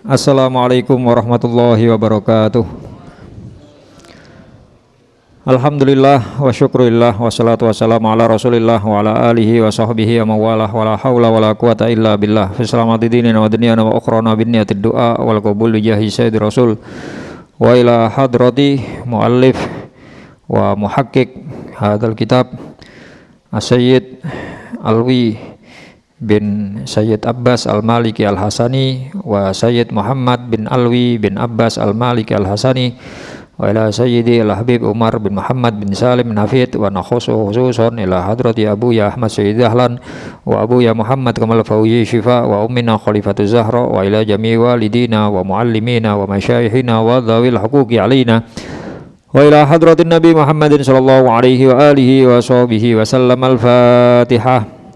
Assalamualaikum warahmatullahi wabarakatuh. Alhamdulillah wa syukurillah wassalatu wassalamu ala rasulillah wa ala alihi wa sahbihi wa mawalah wa la hawla wa la quwata illa billah fi salamati dinina wa dunyana wa ukhrana bin niyatid du'a wal qabul jahi sayyidi rasul wa ila hadrati muallif wa muhaqqiq hadzal kitab as-sayyid Alwi bin Sayyid Abbas Al-Maliki Al-Hasani wa Sayyid Muhammad bin Alwi bin Abbas Al-Maliki Al-Hasani wa ila Sayyidi Al-Habib Umar bin Muhammad bin Salim bin Hafid wa nakhusu khususan ila hadrati Abu Ya Ahmad Sayyid Dahlan wa Abu Ya Muhammad Kamal Fawzi Syifa wa Ummina Khalifatu Zahra wa ila jami' walidina wa muallimina wa masyayikhina wa dhawil huquqi alaina wa ila hadratin Nabi Muhammadin sallallahu alaihi wa alihi wa sahbihi wa sallam. Al-Fatihah.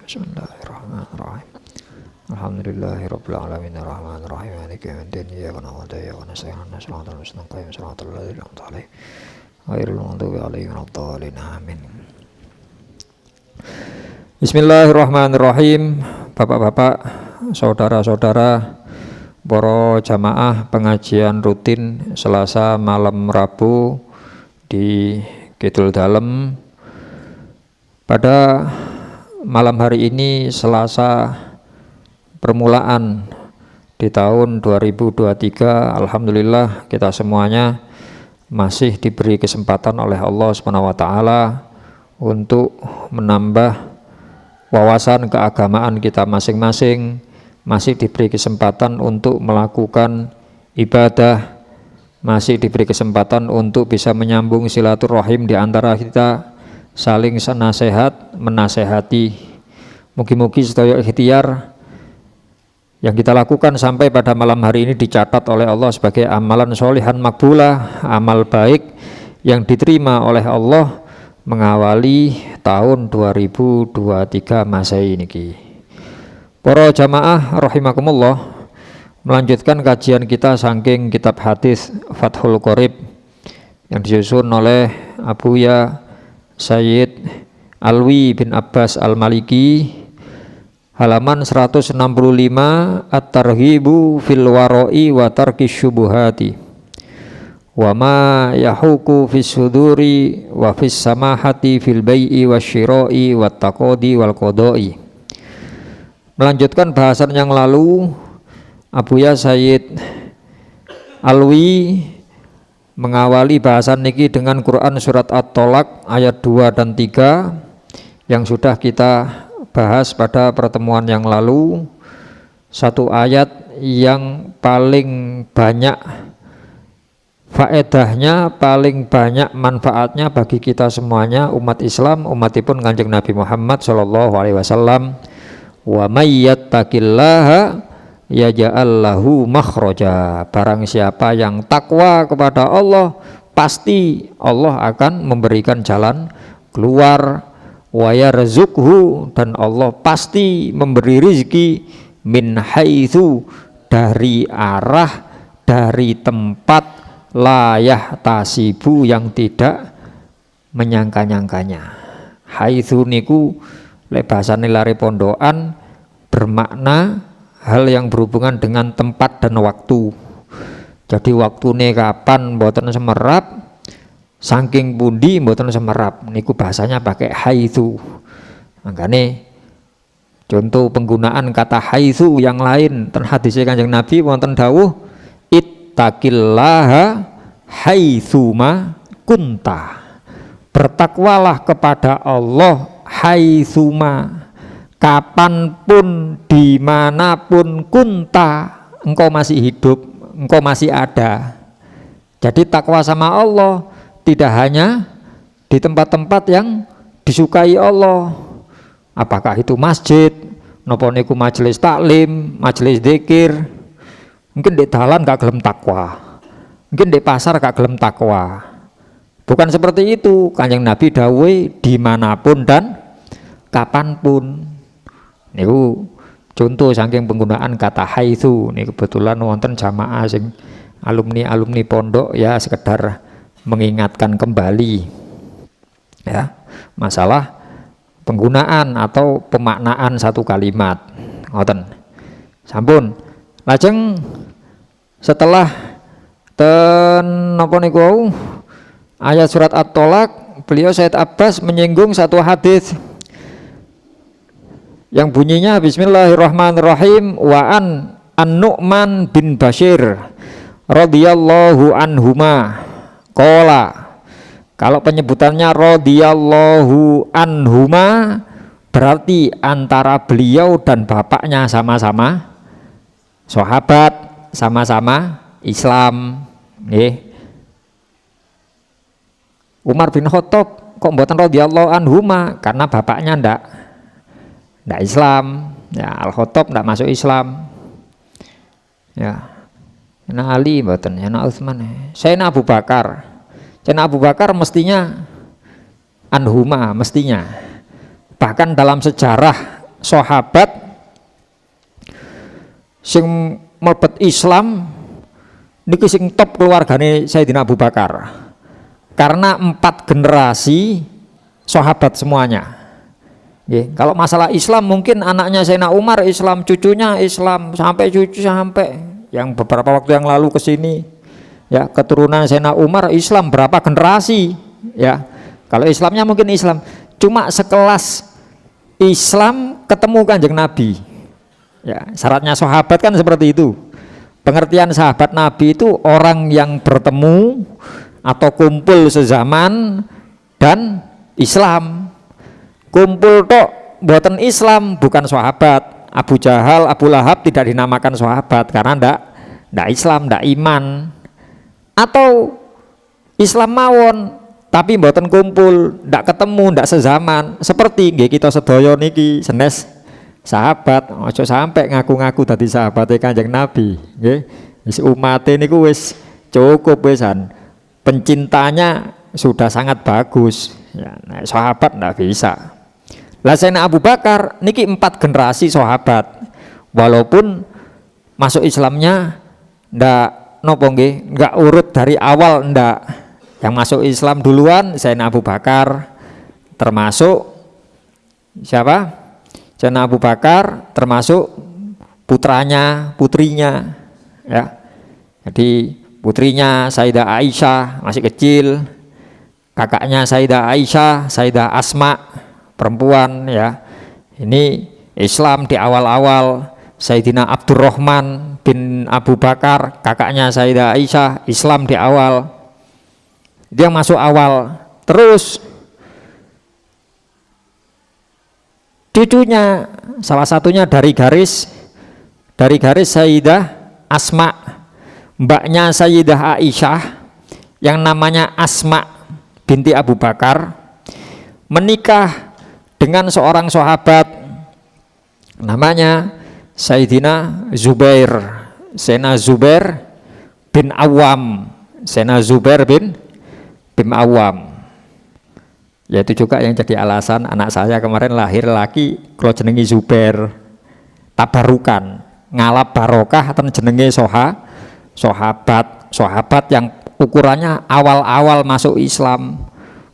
Bismillahirrahmanirrahim. Alhamdulillahirabbil alamin arrahmanir rahim maliki yaumiddin iyyaka na'budu wa iyyaka nasta'in ihdinas siratal mustaqim siratal ladzina an'amta 'alaihim ghairil maghdubi 'alaihim waladdallin amin. Bismillahirrahmanirrahim. Bapak-bapak, saudara-saudara, para jamaah pengajian rutin Selasa malam Rabu di Kidul Dalem. Pada malam hari ini Selasa permulaan di tahun 2023, alhamdulillah kita semuanya masih diberi kesempatan oleh Allah Subhanahu wa taala untuk menambah wawasan keagamaan kita masing-masing, masih diberi kesempatan untuk melakukan ibadah, masih diberi kesempatan untuk bisa menyambung silaturahim di antara kita, saling senasehat menasehati. Mugi-mugi sedaya ikhtiar yang kita lakukan sampai pada malam hari ini dicatat oleh Allah sebagai amalan sholihan makbulah, amal baik yang diterima oleh Allah mengawali tahun 2023 Masehi niki. Para jamaah rahimakumullah, melanjutkan kajian kita saking kitab hadis Fathul Qorib yang disusun oleh Abu Ya Sayyid Alwi bin Abbas Al-Maliki, halaman 165, At-Targhibu fil Wara'i wa Tarkis Syubuhati wa ma yahuku fis suduri wa fis samahati fil bai'i wasyira'i wat taqodi wal qada'i. Melanjutkan bahasan yang lalu, Abu Ya Sayyid Alwi mengawali bahasan niki dengan Quran surat At-Tolak ayat 2 dan 3 yang sudah kita bahas pada pertemuan yang lalu. Satu ayat yang paling banyak faedahnya, paling banyak manfaatnya bagi kita semuanya, umat Islam, umatipun Kanjeng Nabi Muhammad sallallahu alaihi wasallam. Wa may yattaqillaha yaj'al lahu makhraja. Barang siapa yang takwa kepada Allah, pasti Allah akan memberikan jalan keluar. Wa yarzuqhu, dan Allah pasti memberi rizki min haitsu, dari arah, dari tempat, la yahtasibu, yang tidak menyangka-nyangkanya. Haitsu niku lek bahasane lare pondokan bermakna hal yang berhubungan dengan tempat dan waktu. Jadi waktune kapan mboten semerap, saking pundi mboten semerap, niku bahasanya pakai haitsu. Makane contoh penggunaan kata haitsu yang lain ten hadis Kanjeng Nabi wonten dawuh ittaqillaha haitsuma kunta. Bertakwalah kepada Allah haitsuma, kapanpun, dimanapun, kunta, engkau masih hidup, engkau masih ada. Jadi takwa sama Allah tidak hanya di tempat-tempat yang disukai Allah, apakah itu masjid, napa niku majelis taklim, majelis zikir. Mungkin di dalan gak gelem takwa, mungkin di pasar gak gelem takwa. Bukan seperti itu. Kanjeng Nabi dawuh dimanapun dan kapanpun. Niku contoh saking penggunaan kata haitsu. Ini kebetulan wonten jamaah sing alumni pondok ya, sekedar mengingatkan kembali ya masalah penggunaan atau pemaknaan satu kalimat. Ngoten. Sampun Lajeng setelah napa niku ayat surat At-Tolak, beliau Said Abbas menyinggung satu hadis yang bunyinya Bismillahirrahmanirrahim, wa an-Nu'man bin Bashir radhiyallahu anhuma qala. Kalau penyebutannya radhiyallahu anhuma berarti antara beliau dan bapaknya sama-sama sahabat, sama-sama Islam. Umar bin Khattab kok mboten radhiyallahu anhuma karena bapaknya ndak Islam. Ya, Al-Khattab ndak masuk Islam. Ya. Sayyidina Ali mboten, Sayyidina Utsman. Sayyidina Abu Bakar. Sayyidina Abu Bakar mestinya anhuma, mestinya. Bahkan dalam sejarah sahabat sing mlebet Islam niki sing top keluargane Sayyidina Abu Bakar. Karena 4 generasi sahabat semuanya. Kalau masalah Islam mungkin anaknya Sayyidina Umar Islam, cucunya Islam, sampai cucu sampai yang beberapa waktu yang lalu ke sini ya, keturunan Sayyidina Umar Islam berapa generasi ya. Kalau Islamnya mungkin Islam cuma sekelas Islam ketemu Kanjeng Nabi ya. Syaratnya sahabat kan seperti itu. Pengertian sahabat Nabi itu orang yang bertemu atau kumpul sezaman dan Islam. Kumpul tok buatan Islam bukan sahabat. Abu Jahal, Abu Lahab tidak dinamakan sahabat karena ndak Islam, ndak iman. Atau Islam mawon tapi mboten kumpul, ndak ketemu, ndak sezaman. Seperti nggih kita sedaya niki senes sahabat, ojo sampai ngaku-ngaku dadi sahabate Kanjeng Nabi, nggih. Wis umate niku wis cukup wisan. Pencintanya sudah sangat bagus. Ya, nah, sahabat ndak bisa. Lah Sayyidina Abu Bakar niki 4 generasi sahabat. Walaupun masuk Islamnya ndak nopo nggih, enggak urut dari awal ndak. Yang masuk Islam duluan Sayyidina Abu Bakar, termasuk siapa? Sayyidina Abu Bakar termasuk putranya, putrinya ya. Jadi putrinya Sayyidah Aisyah masih kecil, kakaknya Sayyidah Aisyah, Sayyidah Asma perempuan ya. Ini Islam di awal-awal. Sayyidina Abdurrahman bin Abu Bakar, kakaknya Sayyidah Aisyah, Islam di awal. Dia masuk awal. Terus cucunya salah satunya dari garis Sayyidah Asma, mbaknya Sayyidah Aisyah yang namanya Asma binti Abu Bakar menikah dengan seorang sahabat namanya Sayyidina Zubair, Sayyidina Zubair bin Awam, Sayyidina Zubair bin Awam. Yaitu juga yang jadi alasan anak saya kemarin lahir laki kalau jenengi Zubair, tabarukan, ngalap barokah atau jenenge sahabat yang ukurannya awal-awal masuk Islam.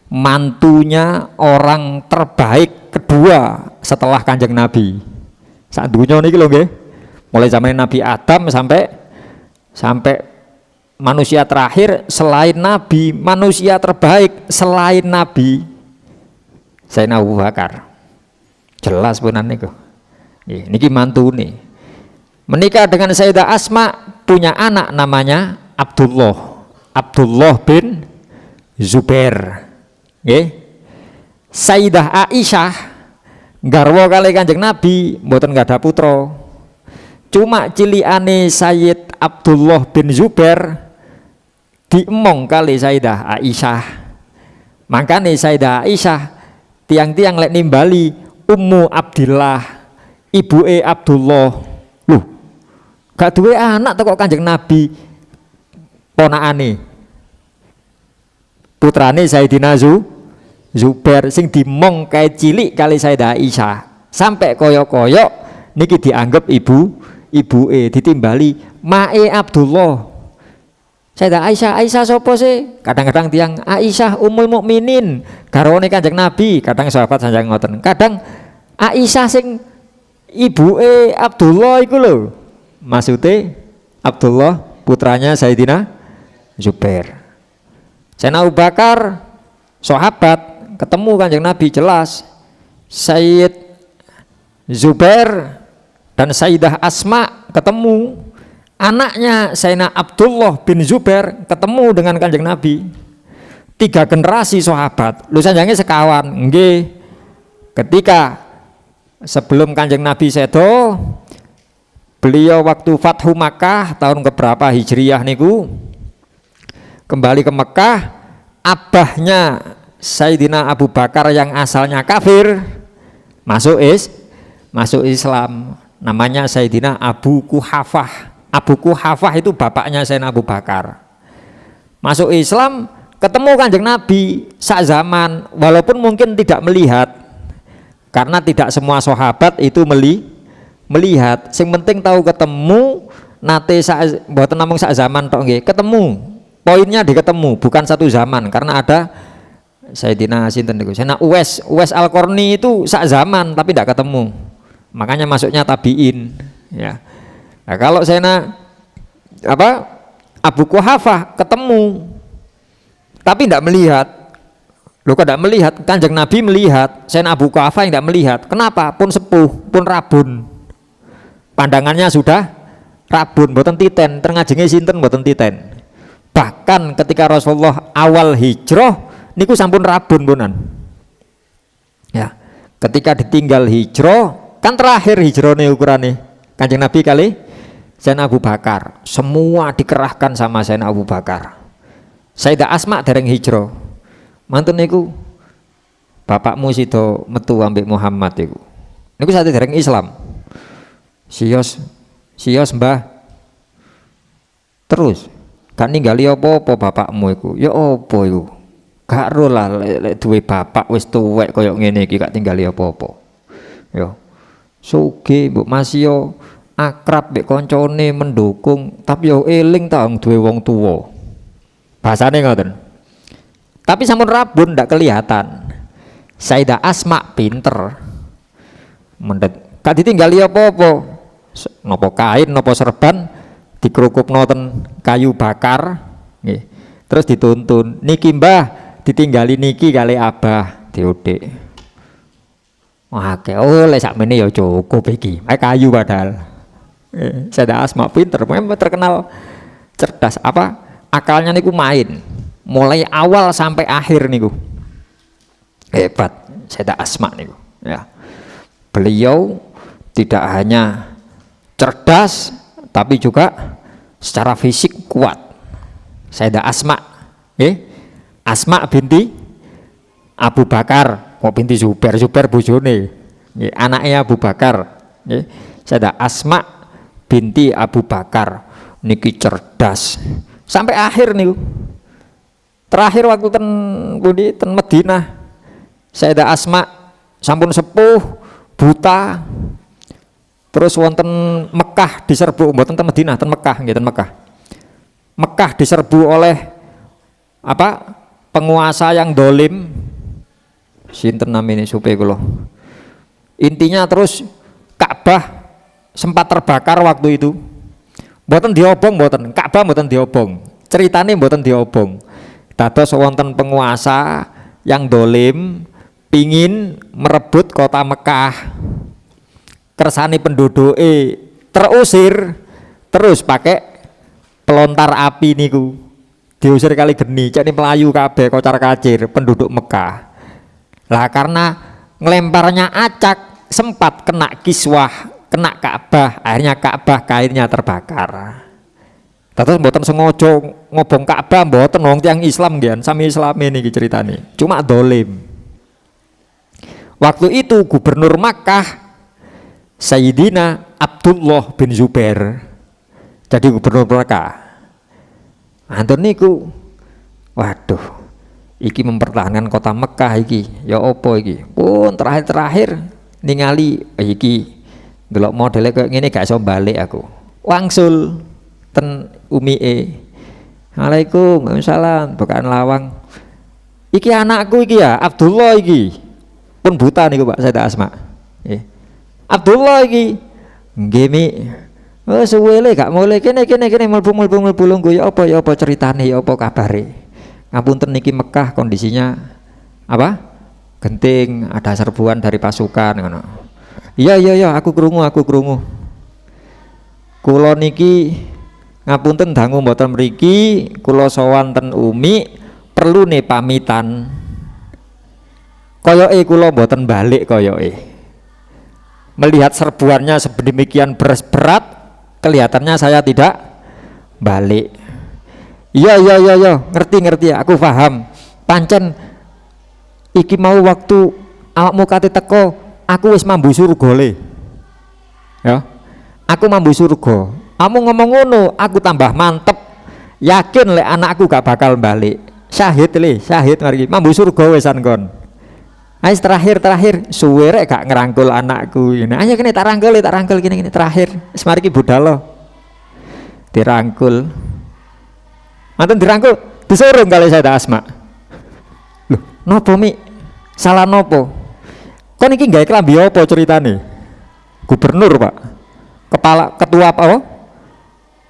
Mantunya orang terbaik kedua setelah Kanjeng Nabi. Saat dunia niki lho nggih. Mulai zaman Nabi Adam sampai manusia terakhir selain Nabi, manusia terbaik selain Nabi Sayyidina Abu Bakar. Jelas punan niku. Nggih, niki mantune. Menikah dengan Sayyidah Asma, punya anak namanya Abdullah bin Zubair. Nggih. Sayyidah Aisyah garwa kali Kanjeng Nabi mboten ada putra. Cuma cilikane Sayyid Abdullah bin Zubair diemong kali Sayyidah Aisyah. Makane Sayyidah Aisyah tiang-tiang lek nimbali Ummu Abdillah, ibuke Abdullah. Loh, gak duwe anak teko Kanjeng Nabi ponakane. Putrane Sayyidina Zubair sing dimong kae cilik kali Sayyidah Aisyah sampai koyok-koyok niki dianggap ibuke ditimbali mae Abdullah. Sayyidah Aisyah sapa sih? Kadang-kadang tiang Aisyah Ummul Mukminin garwane Kanjeng Nabi, kadang sahabat sanjang ngoten. Kadang Aisyah sing ibuke Abdullah iku lho. maksudnya Abdullah putranya Sayyidina Zubair. Sayyidina Abu Bakar sahabat, ketemu Kanjeng Nabi, jelas Sayyid Zubair dan Sayyidah Asma ketemu, anaknya Sayyidina Abdullah bin Zubair ketemu dengan Kanjeng Nabi. 3 generasi sahabat, lu sanjange sekawan. Nggih, ketika sebelum Kanjeng Nabi sedo, beliau waktu Fathu Makkah tahun keberapa Hijriyah niku kembali ke Mekah, abahnya Sayyidina Abu Bakar yang asalnya kafir masuk Islam, namanya Sayyidina Abu Quhafah. Abu Quhafah itu bapaknya Sayyidina Abu Bakar. Masuk Islam, ketemu Kanjeng Nabi sak zaman, walaupun mungkin tidak melihat, karena tidak semua sahabat itu melihat. Sing penting tahu ketemu, nate mboten namung sak zaman tok nggih, ketemu. Poinnya diketemu, bukan satu zaman, karena ada Sayyidina sinten niku, Sayyidina Uwais Al-Qarni itu sak zaman tapi tidak ketemu. Makanya masuknya tabiin, ya. Nah, kalau Sayyidina Abu Quhafah ketemu tapi tidak melihat. Loh, kok tidak melihat? Kanjeng Nabi melihat, Sayyidina Abu Quhafah yang tidak melihat. Kenapa? Pun sepuh, pun rabun. Pandangannya sudah rabun, boten titen, terngajenge sinten boten titen. Bahkan ketika Rasulullah awal hijrah niku sampun rabun punan. Ya, ketika ditinggal hijrah, kan terakhir hijrahnya ukurannya Kanjeng Nabi kali Sayyidina Abu Bakar, semua dikerahkan sama Sayyidina Abu Bakar. Sayyidah Asma dereng hijrah. Mantun niku bapakmu sido metu ambek Muhammad iku. Niku saat dereng Islam. Sios mbah. Terus gak ninggali apa-apa bapakmu iku. Ya apa iku? Gak ro lah lek duwe bapak wis tuwek kaya ngene iki gak tinggali apa-apa. Ya. Sugih mbok masih akrab mbek koncone mendukung, tapi yo eling ta duwe wong tuwa. Bahasane ngoten. Tapi sampun rabun ndak kelihatan. Sayyidah Asma pinter. Mendet gak ditinggali apa-apa. Nopo kain, nopo serban dikerukupno ten kayu bakar nggih. Terus dituntun, niki mbah ditinggali niki kali abah diudik. Wah, oleh sakmene ya cukup iki. Kayu padahal. Sayyidah Asma pinter, memang terkenal cerdas. Akalnya niku main. Mulai awal sampai akhir niku. Hebat Sayyidah Asma niku, ya. Beliau tidak hanya cerdas tapi juga secara fisik kuat. Sayyidah Asma, Asma binti Abu Bakar, kok binti Zubair bojone, anaknya Abu Bakar. Sayyidah Asma binti Abu Bakar niki cerdas sampai akhir niku. Terakhir waktu ten Madinah, Sayyidah Asma sampun sepuh, buta. Terus wonten Mekah diserbu, mboten ten Madinah, ten Mekah nggih, ten Mekah. Mekah diserbu oleh penguasa yang dolim. Sinten namanya supaya kula. Intinya terus Ka'bah sempat terbakar waktu itu. Mboten diobong, mboten. Ka'bah mboten diobong. Ceritane mboten diobong. Dados wonten penguasa yang dolim pingin merebut kota Mekah. Kersane penduduke terusir, terus pakai pelontar api niku diusir kali geni, cek melayu kabeh kocar kacir penduduk Mekah. Lah karena ngelemparnya acak sempat kena kiswah, kena Ka'bah, akhirnya Ka'bah kainnya terbakar. Terus mboten sengaja ngobong Ka'bah, mboten wong tiyang Islam nggih, sami Islame niki ceritane. Cuma dolim. Waktu itu gubernur Makkah Sayyidina Abdullah bin Zubair jadi gubernur Makkah. Anten niku, waduh, iki mempertahankan kota Mekah iki, ya opo iki? Pun terakhir ningali iki delok modele kayak ngene gak iso balik aku. Wangsul ten umie. Waalaikum salam, bukaan lawang. Iki anakku iki ya, Abdullah iki. Pun buta niku Pak Sayyidah Asma. Abdullah iki nggih Mi, Oh suwele gak mulai kene mlebu lungguh ya apa ceritane ya apa kabare. Ngapunten niki Mekah kondisinya apa? Genting, ada serbuan dari pasukan ngono. Iya aku krungu. Kula niki ngapunten dangu mboten mriki, kula sowan ten Umi perlu nih pamitan. Koyoke kula mboten balik koyoke. Melihat serbuannya sedemikian berat, kelihatannya saya tidak balik. Iya ngerti aku paham. Pancen iki mau waktu awakmu kate teko aku wis mambu surga le. Ya. Aku mambu surga. Kamu ngomong ngono, aku tambah mantep. Yakin lek anakku gak bakal balik. Syahid mari mambu surga wesan kon. Ais terakhir suwe rek gak ngerangkul anakku ini. Ayo kene tak rangkul gini terakhir. Wis mari ki budal dirangkul. Manten dirangkul, disurung kali saya Asma. Loh, nopo Mi? Salah nopo? Kon iki gawe klambi apa ceritane? Gubernur, Pak. Ketua apa?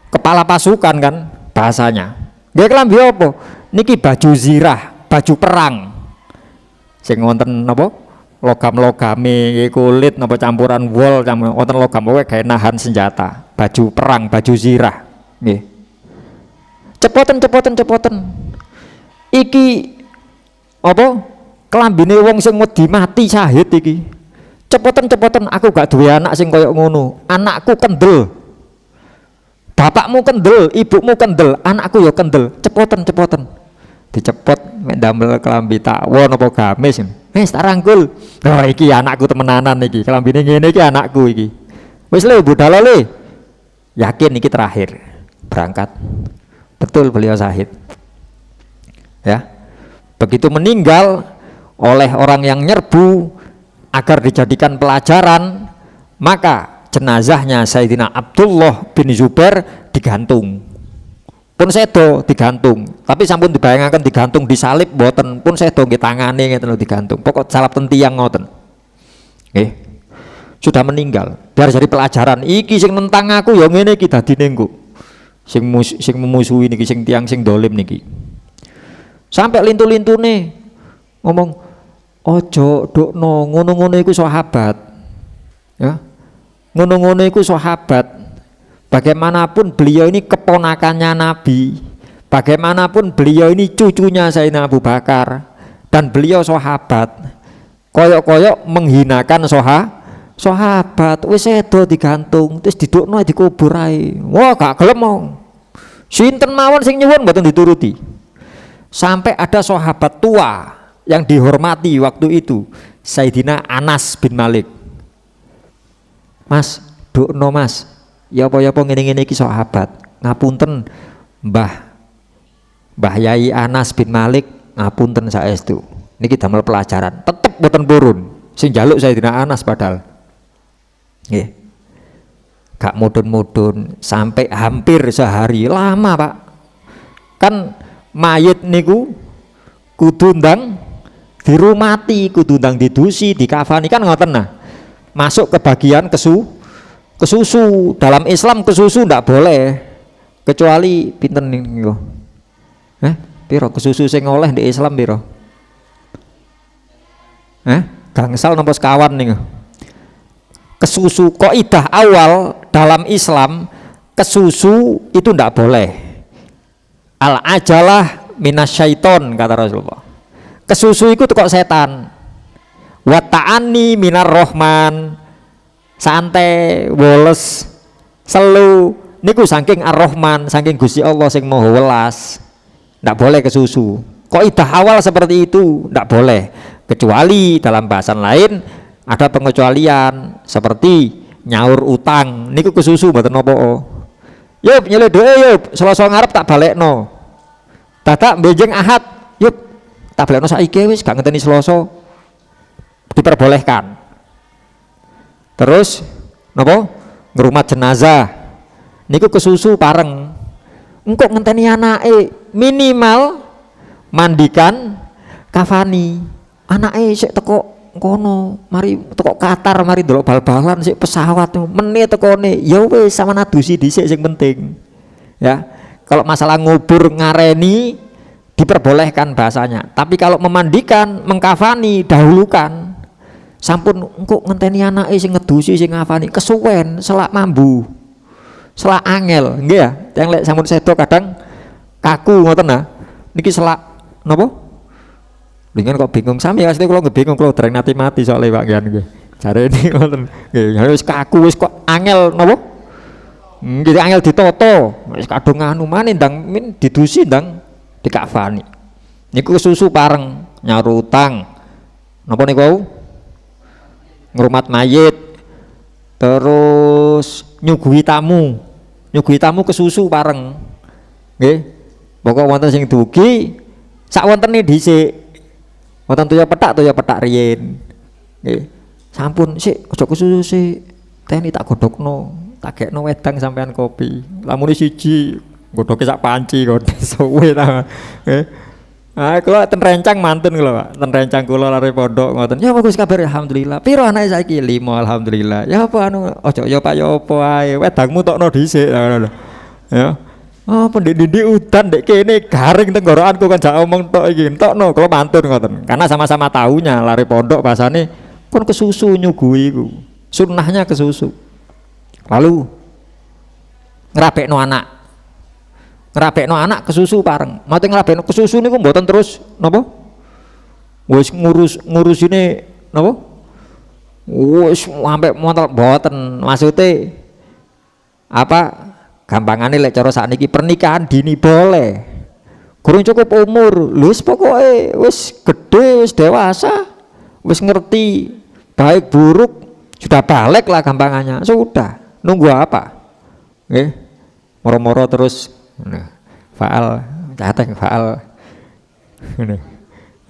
Kepala pasukan kan bahasanya. Gawe klambi apa? Niki baju zirah, baju perang. Sing wonten napa? Logam-logame kulit napa campuran wol wonten logam wae gawe nahan senjata. Baju perang, baju zirah. Nggih. Cepoten. Iki apa? Kelambine wong sing wedi mati syahid iki. Cepoten aku gak duwe anak sing koyok ngono. Anakku kendel. Bapakmu kendel, ibumu kendel, anakku ya kendel. Cepoten. Dicepot mek ndamel kelambi tawon apa gamis. Wis tak rangkul. Oh iki anakku temenanan iki. Kelambine ngene iki anakku iki. Wis le budal le. Yakin iki terakhir berangkat. Betul beliau syahid. Ya. Begitu meninggal oleh orang yang nyerbu agar dijadikan pelajaran, maka jenazahnya Sayyidina Abdullah bin Zubair digantung. Pun sedo digantung, tapi sampun dibayangkan digantung disalib boten, pun sedo nggih tangane ngeten digantung. Pokok salap ten tiyang ngoten. Nggih. Sudah meninggal. Biar jadi pelajaran. Iki sing nentang aku ya ngene iki dadine engko. Sing memusuhi niki sing tiang sing dolim niki. Sampai lintu-lintune ngomong ojo dokno ngono-ngono iku sahabat. Ya. Ngono-ngono iku sahabat. Bagaimanapun beliau ini keponakannya Nabi. Bagaimanapun beliau ini cucunya Sayyidina Abu Bakar dan beliau sahabat. Koyok-koyok menghinakan sahabat. Wis sedo digantung terus didukno dikubur ae. Wah gak gelem mau. Sinten mawon sing nyuwun mboten dituruti. Sampai ada sahabat tua yang dihormati waktu itu, Sayyidina Anas bin Malik. Mas, dukno Mas. Ya apa-apa ngene-ngene iki sahabat. Ngapunten Mbah Yai Anas bin Malik, ngapunten saestu. Niki damel pelajaran. Tetep boten purun. Sing njaluk Sayyidina Anas padahal. Nggih. Gak mudun-mudun sampai hampir sehari, lama Pak. Kan mayit niku kudu ndang dirumati, kudu ndang didusi, dikafani kan ngoten nah. Masuk ke bagian kesusu. Dalam Islam kesusu ndak boleh kecuali pinten niku. Piro kesusu sing oleh di Islam piro? Gangsal napa sekawan niku. Kesusu kaidah awal dalam Islam kesusu itu ndak boleh. Al ajalah minasyaiton kata Rasulullah. Kesusu itu kok setan. Wa ta'anni minar rahman. Santai, woles, selu niku saking ar-Rahman, saking Gusti Allah sing Maha Welas. Ndak boleh kesusu. Kaidah awal seperti itu ndak boleh. Kecuali dalam bahasan lain ada pengecualian seperti nyaur utang niku kesusu mboten napa. Yup nyeluk dhewe yup, Selasa ngarep tak balekno. Dadak benjing Ahad, yup tak balekno saiki wis gak ngenteni Selasa. Diperbolehkan. Terus napa? Ngrumat jenazah. Niku kesusu pareng. Engko ngenteni anake minimal mandikan kafani. Anake sik teko kono, mari teko Qatar, mari delok bal-balan sik pesawat menit tekone. Ya wis sama nadusi dhisik sing penting. Ya. Kalau masalah ngubur ngareni diperbolehkan bahasanya. Tapi kalau memandikan, mengkafani dahulukan. Sampun engko ngenteni anake sing ngedusi sing ngafani kesuwen selak mambu. Selak angel, nggih ya. Yang lek sampun sedo kadang kaku ngoten nah. Niki selak napa? Dengan kok bingung sami ya, asli kalau nggak bingung kalau dereng nanti mati soalnya Pak Gian gue. Cari ini ngoten, harus kaku wis kok angel nopo? Jadi angel ditoto, wis kadung anu manin ndang min didusi ndang dikafani. Niku susu pareng nyaur utang, nopo niku? Ngrumat mayit, terus nyuguhi tamu kesusu pareng, nggih. Pokok wonten sing dugi, sak wontene dhisik. Wonten toya petak riyen. Nggih. Sampun sik aja kesusu sik. Teni tak godhokno, tak gekno wedang sampean kopi. Lamune siji, godhoke sak panci kok suwe ta. Nggih. Ah kula ten rencang mantun kula, Pak. Ten rencang kula lare pondok ngoten. Ya bagus kabar alhamdulillah. Piro anake saiki? 5 alhamdulillah. Ya apa anu aja ya Pak ya apa ae. Wedangmu tokno dhisik. Ya. Oh, pendidik udan dek kene garing tenggorokanku kan jak omong tok iki. Entokno kula mantun ngoten. Karena sama-sama taunya lari pondok bahasane kon kesusu nyuguhi iku. Sunnahnya kesusu. Lalu ngrabekno anak. Ngrabekno anak kesusu pareng. Mate ngrabekno kesusu niku mboten terus napa? Wis ngurusine napa? Wis sampe montel mboten. Maksude apa? Gampangane lek cara sakniki pernikahan dini boleh. Kurang cukup umur, lho wis pokoke wis gede, wis dewasa, wis ngerti baik buruk, sudah balik lah gampangannya. Sudah, nunggu apa? Nggih. Moro-moro terus faal, catet faal.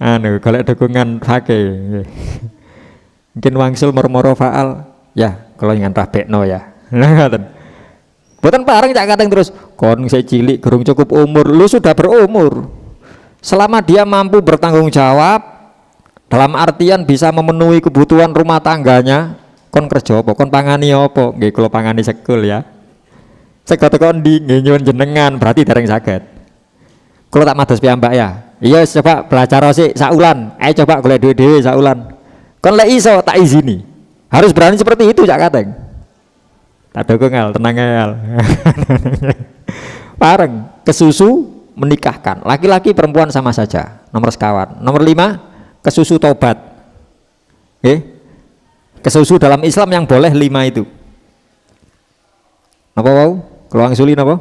Anu, golek dukungan fakih. Mungkin wangsul moro-moro faal. Ya, kalau ingin rabekno ya. Ngoten. Bukan pareng cak kateng terus kon saya cilik gerung cukup umur, lu sudah berumur. Selama dia mampu bertanggung jawab dalam artian bisa memenuhi kebutuhan rumah tangganya, kon kerja apa, kon pangani apa? Nggih kula pangani sekul ya. Sego tekon ndi nggih nyuwun jenengan berarti dereng saged. Kula tak mados piyambak ya. Iya coba belajar sik saulan. Ayo coba golek duit dhewe saulan. Kon lek iso tak izini. Harus berani seperti itu cak kateng. Tak dukung el, tenang el. Pareng kesusu menikahkan laki-laki perempuan sama saja, nomor sekawan. Nomor 5 kesusu tobat. Kesusu dalam Islam yang boleh 5 itu apa wau? Keluang suli apa?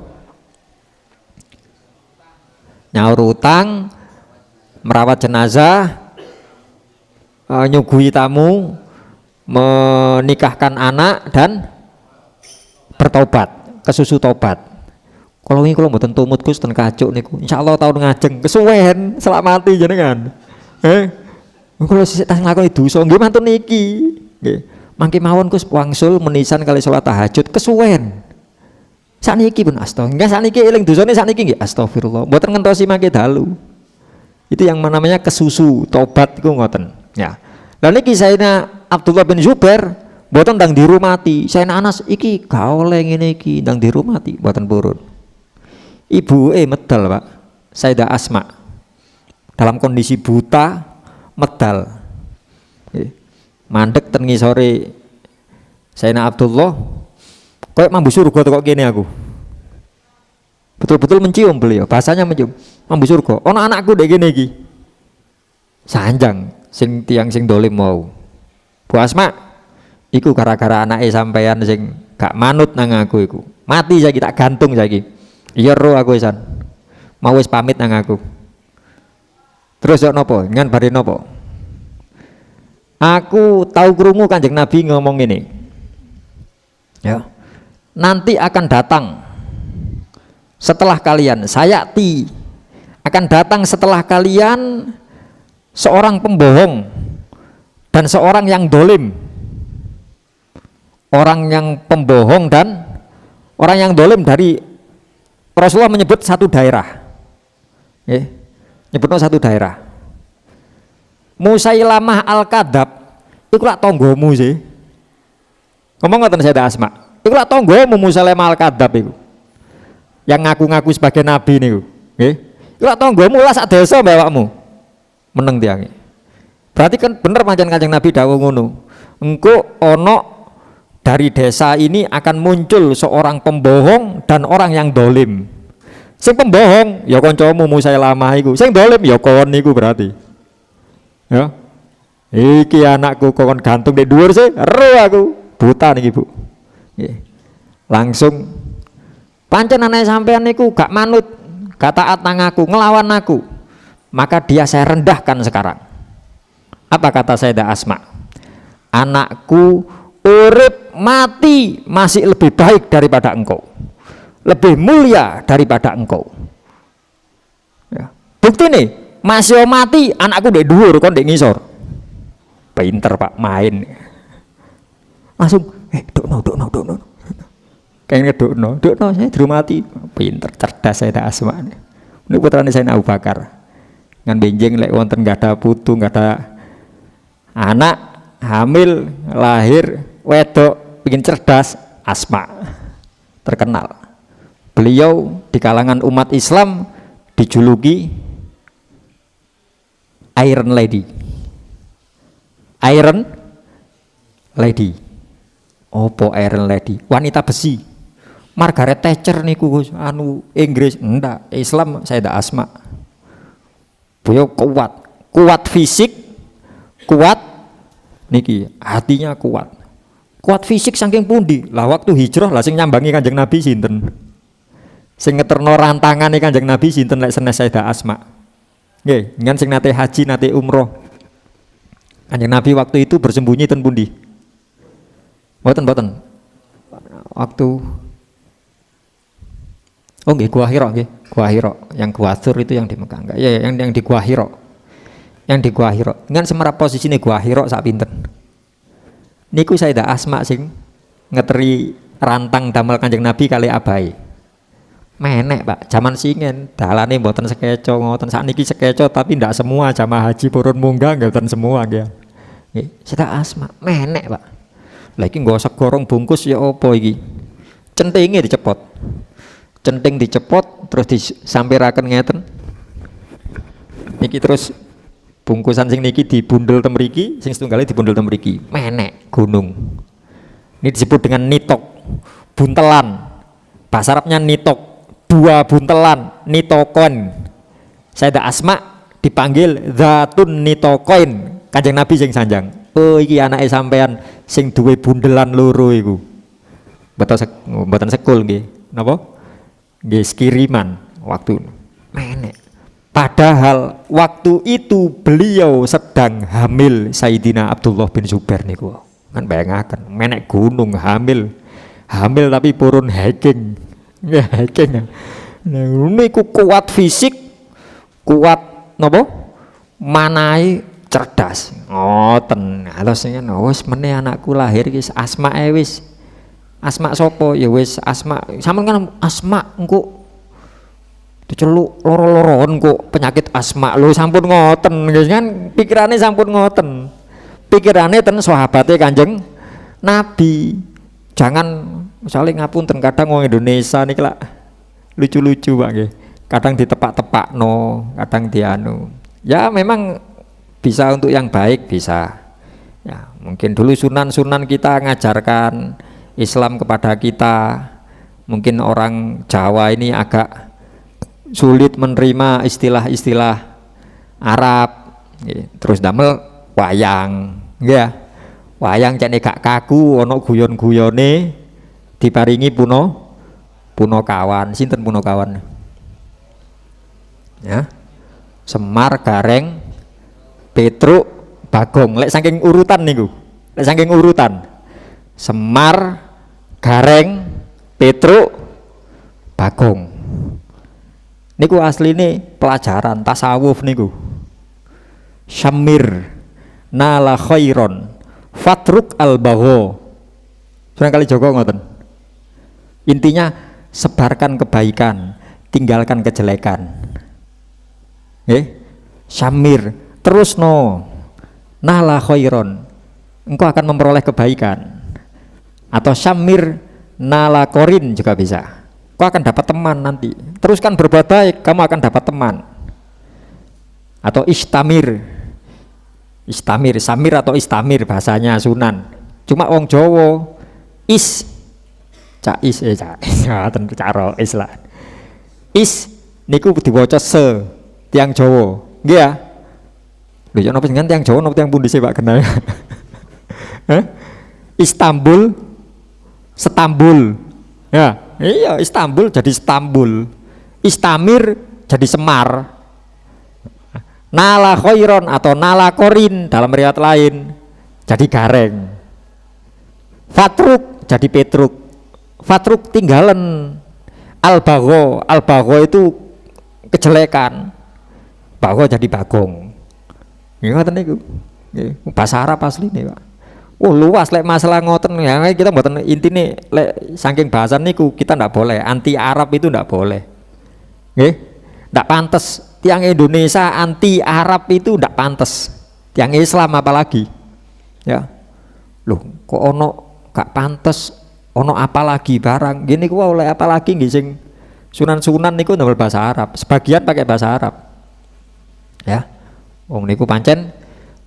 Nyaur utang, merawat jenazah, nyuguhi tamu, menikahkan anak dan bertobat, kesusu tobat. Kalau ini kalau mboten tumut Gus ten kacuk niku. Insyaallah tahun ngajeng kesuwen selamati jenengan. Kalau sisik tas nglakoni dosa nggih mantun niki. Nggih. Mangke mawon Gus wangsul menisan kali salat tahajud kesuwen. Sakniki pun astagfirullah. Sakniki eling dosane sakniki nggih astagfirullah. Mboten ngentosi mangke dalu. Itu yang namanya kesusu tobat iku ngoten. Ya. Lah niki Sayyidina Abdullah bin Zubair mboten ndang dirumati. Sayyidina Anas iki gak oleh ngene iki ndang dirumati mboten purun. Ibuke medal, Pak. Sayyidah Asma. Dalam kondisi buta medal. Mandek ten ngisore Sayyidina Abdullah koyo mambu surga kok kene aku. Betul-betul mencium beliau, bahasanya mencium. Mambu surga. Ono anakku ndek kene iki. Sanjang sing tiang sing dolim mau. Bu Asma, iku gara-gara anake sampean sing gak manut nang aku iku. Mati saiki tak gantung saiki. Iya ro aku isan. Mau wis pamit nang aku. Terus yo napa? Ngan bare napa? Aku tahu krungu Kanjeng Nabi ngomong ini. Ya. Nanti akan datang setelah kalian, sayati akan datang setelah kalian seorang pembohong dan seorang yang dolim. Orang yang pembohong dan orang yang dolim dari Rasulullah menyebut satu daerah. Nyebutnya satu daerah. Musailamah al-Kadzab iku lak tanggamu sih. Ngomong ngoten Sayyidah Asma. Iku lak tanggamu Musailamah al-Kadzdzab iku. Yang ngaku-ngaku sebagai nabi niku, nggih. Iku lak tanggamu lah sak desa mbek awakmu. Meneng tiange. Berarti kan bener pancen Kanjeng Nabi dawuh ngono. Engko ono dari desa ini akan muncul seorang pembohong dan orang yang dolim. Sing pembohong ya kancamu Musailamah iku, sing dolim ya kon niku berarti. Ya. Iki anakku kon gantung di dhuwur sih, ero aku. Buta niki, Bu. Nggih. Langsung pancen anak sampean niku gak manut, gak taat nang aku, ngelawan aku. Maka dia saya rendahkan sekarang. Apa kata Sayyidah Asma? Anakku urip mati masih lebih baik daripada engkau, lebih mulia daripada engkau. Ya. Bukti nih, masih mati anakku di dhuwur kon di ngisor. Pinter Pak main. Langsung dokno. Kayaknya dokno saya durung mati. Pinter, cerdas Sayyidah Asma. Ini putrane Sayyidina Abu Bakar. Ngan benjing lek wonten enggak ada putu, enggak ada anak, hamil, lahir, wedok, bikin cerdas, Asma. Terkenal. Beliau di kalangan umat Islam dijuluki Iron Lady. Iron Lady. Opo Iron Lady? Wanita besi. Margaret Thatcher niku anu Inggris, enggak, Islam Sayyidah Asma. Beliau kuat fisik, kuat niki, hatinya kuat. Kuat fisik saking pundi? Lah waktu hijrah lah sing nyambangi Kanjeng Nabi sinten? Sing ngeterno rantangane Kanjeng Nabi sinten lek senes Sayyidah Asma. Nggih, ngan sing nate haji, nate umroh. Kanjeng Nabi waktu itu bersembunyi ten pundi? Mboten. Waktu oh nggih Gua Hira nggih. Gua Hira. Yang Gua Tsur itu yang di Mekah enggak? Ya yang di Gua Hira. Yang di Gua Hira. Ngan semerap posisine Gua Hira sak pinten? Niku Sayyidah Asma sing ngeteri rantang damel Kanjeng Nabi kali abai. Menek Pak, zaman singen dalane mboten sekeco ngoten. Sakniki sekeco tapi ndak semua jamaah haji purun munggah mboten semua nggih. Nggih, Sayyidah Asma menek Pak. Lah iki nggo segorong bungkus ya apa iki? Centinge dicepot. Centing dicepot terus disampiraken ngeten. Niki terus bungkusan sing niki dibundel ten mriki, sing setunggalnya dibundel ten mriki. Menek gunung. Ini disebut dengan nitok, buntelan. Bahasa Arabnya nitok, dua buntelan, nitokon. Sayyidah Asma dipanggil Zatun Nitokoin. Kanjeng Nabi sing sanjang. Oh iki anake sampean sing duwe bundelan loro iku. Mboten sekul nggih. Napa? Nggih kiriman waktu menek. Padahal waktu itu beliau sedang hamil Sayyidina Abdullah bin Zubair niku. Kan bayangaken menek gunung hamil tapi purun hiking. Ya hiking. Nah niku kuat fisik, kuat napa? Manahe cerdas. Ngoten. Halus ngene wis meneh anakku lahir iki Asma wis. Asma sapa? Ya wis Asma. Sampeyan kan Asma engko diceluk loro-loron kok penyakit asma lho sampun ngoten kan pikirane sampun ngoten. Pikirane ten sahabate Kanjeng Nabi. Jangan misalnya ngapunten kadang wong Indonesia niki lak lucu-lucu Pak nggih. Kadang ditepak-tepakno, kadang dianu. Ya memang bisa untuk yang baik bisa. Ya, mungkin dulu sunan-sunan kita ngajarkan Islam kepada kita. Mungkin orang Jawa ini agak sulit menerima istilah-istilah Arab. Terus damel wayang, ya. Wayang cene gak kaku ana guyon-guyone diparingi Punokawan. Sinten Punokawan? Ya. Semar, Gareng, Petruk, Bagong. Lek saking urutan niku. Lek saking urutan. Semar, Gareng, Petruk, Bagong. Niku asline pelajaran tasawuf niku. Syamir nala khairon fatruk al-bagho. Barangkali Joko ngoten. Intinya sebarkan kebaikan, tinggalkan kejelekan. Syamir terus no nala khairon. engkau akan memperoleh kebaikan. Atau syamir nalakorin juga bisa, kau akan dapat teman nanti. Teruskan berbuat baik, kamu akan dapat teman. Atau istamir, samir atau istamir bahasanya Sunan. Cuma wong Jawa cais cara Islam. Is niku diwaca se tiang Jawa. Nggih ya. Lho ya napa jenengan tiang Jawa napa tiang pundi sih Pak kenal? Istanbul ya, iya Istanbul jadi Istanbul, Istamir jadi Semar, Nala Khairon atau Nala Korin dalam riwayat lain jadi Gareng, Fatruk jadi Petruk, Fatruk tinggalan, Al-Bagho itu kejelekan, Bagho jadi Bagong. Ngoten niku. Bahasa Arab asli nih Pak. Oh luas lek masalah ngoten ya, kita mboten intine lek saking bahasan niku kita ndak boleh anti Arab, itu ndak boleh. Nggih? Ndak pantes tiang Indonesia anti Arab, itu ndak pantes. Tiang Islam apalagi. Ya. Loh, kok ono gak pantes, ono apalagi barang. Gini ku oleh apalagi nggih sing sunan-sunan niku ndamel bahasa Arab. Sebagian pakai bahasa Arab. Ya. Wong niku pancen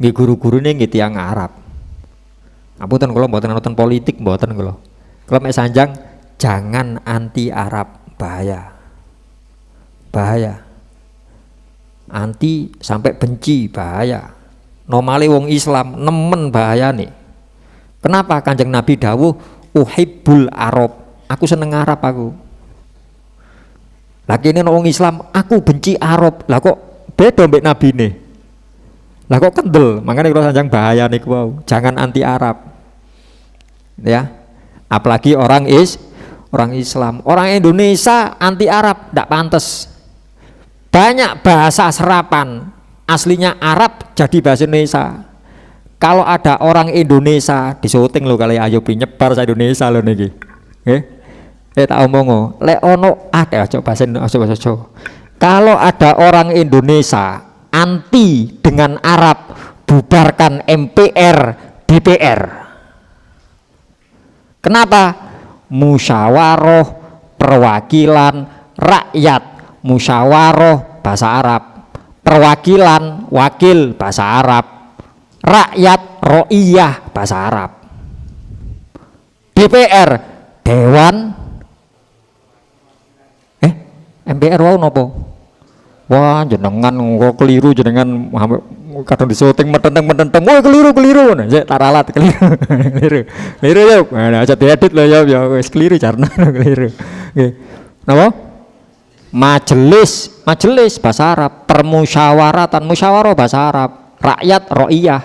nggih guru-gurune nggih tiang Arab. Apunten kula mboten nonton politik, mboten kula. Kula mek sanjang jangan anti Arab, bahaya. Bahaya. Anti sampai benci, bahaya. Normale wong Islam nemen bahayane. Kenapa Kanjeng Nabi dawuh uhibbul Arab, aku seneng Arab aku. Lah kene wong Islam aku benci Arab. Lah kok beda mbek nabine? Lah kok kendel? Makanya kalau sanjang bahaya nih wow. Jangan anti Arab, ya. Apalagi orang Islam, orang Indonesia anti Arab, tidak pantas. Banyak bahasa serapan aslinya Arab jadi bahasa Indonesia. Kalau ada orang Indonesia di syuting lo kali ayo nyebar sa Indonesia lo niki, tak omong lek ono ada coba bahasa Jawa. Kalau ada orang Indonesia anti dengan Arab, bubarkan MPR DPR. Kenapa? Musyawarah perwakilan rakyat, musyawarah bahasa Arab, perwakilan wakil bahasa Arab, rakyat ro'iyah bahasa Arab, DPR Dewan MPR wau nopo? Wah jenengan kok keliru, jenengan kadang disyuting metenteng wah keliru saya taralat keliru ya nah aja diedit loh ya wis keliru caranya keliru. Napa? Majelis bahasa Arab, permusyawaratan musyawarah bahasa Arab, rakyat ro'iyah,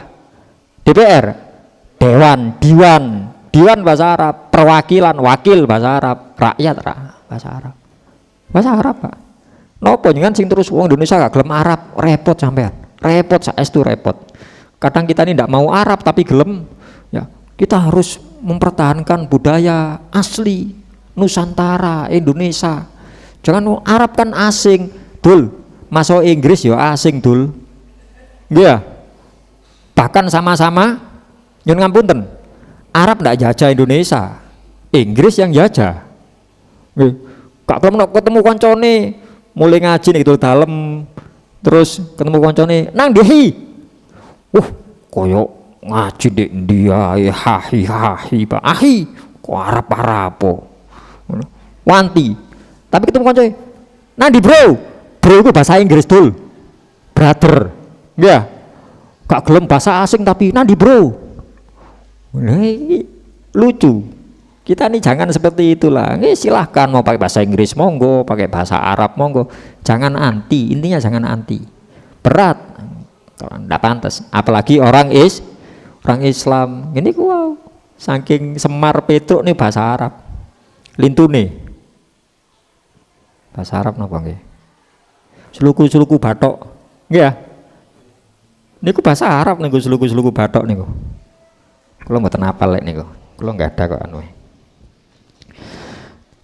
DPR diwan bahasa Arab, perwakilan wakil bahasa Arab, rakyat bahasa Arab Pak. Nopo jangan sing terus wong Indonesia gak gelem Arab, repot sampean. Repot saestu repot. Kadang kita ini tidak mau Arab tapi gelem, ya. Kita harus mempertahankan budaya asli Nusantara, Indonesia. Jangan Arab kan asing, dul. Masuk Inggris ya asing, dul. Iya. Bahkan sama-sama nyun ngapunten. Arab ndak jajah Indonesia. Inggris yang jajah. Nggih. Gak gelem ketemu koncone mulai ngaji nih gitu dalem, terus ketemu koncone nang dihi, koyo ngaji di dia hahi pak ahi kok Arab wanti, tapi ketemu koncone nang di bro itu bahasa Inggris dul, brother, ya gak gelem bahasa asing tapi nang di bro, lucu. Kita nih jangan seperti itulah. Silahkan mau pakai bahasa Inggris monggo, pakai bahasa Arab monggo. Jangan anti, intinya jangan anti. Berat, kalau tidak pantas. Apalagi orang Islam. Ini wow, saking Semar Petruk nih bahasa Arab. Lintune, bahasa Arab napa nggih? Suluku batok, nggih ya? Niku bahasa Arab niku suluku batok niku. Kula mboten hafal lek niku. Kula nggak ada kok anu.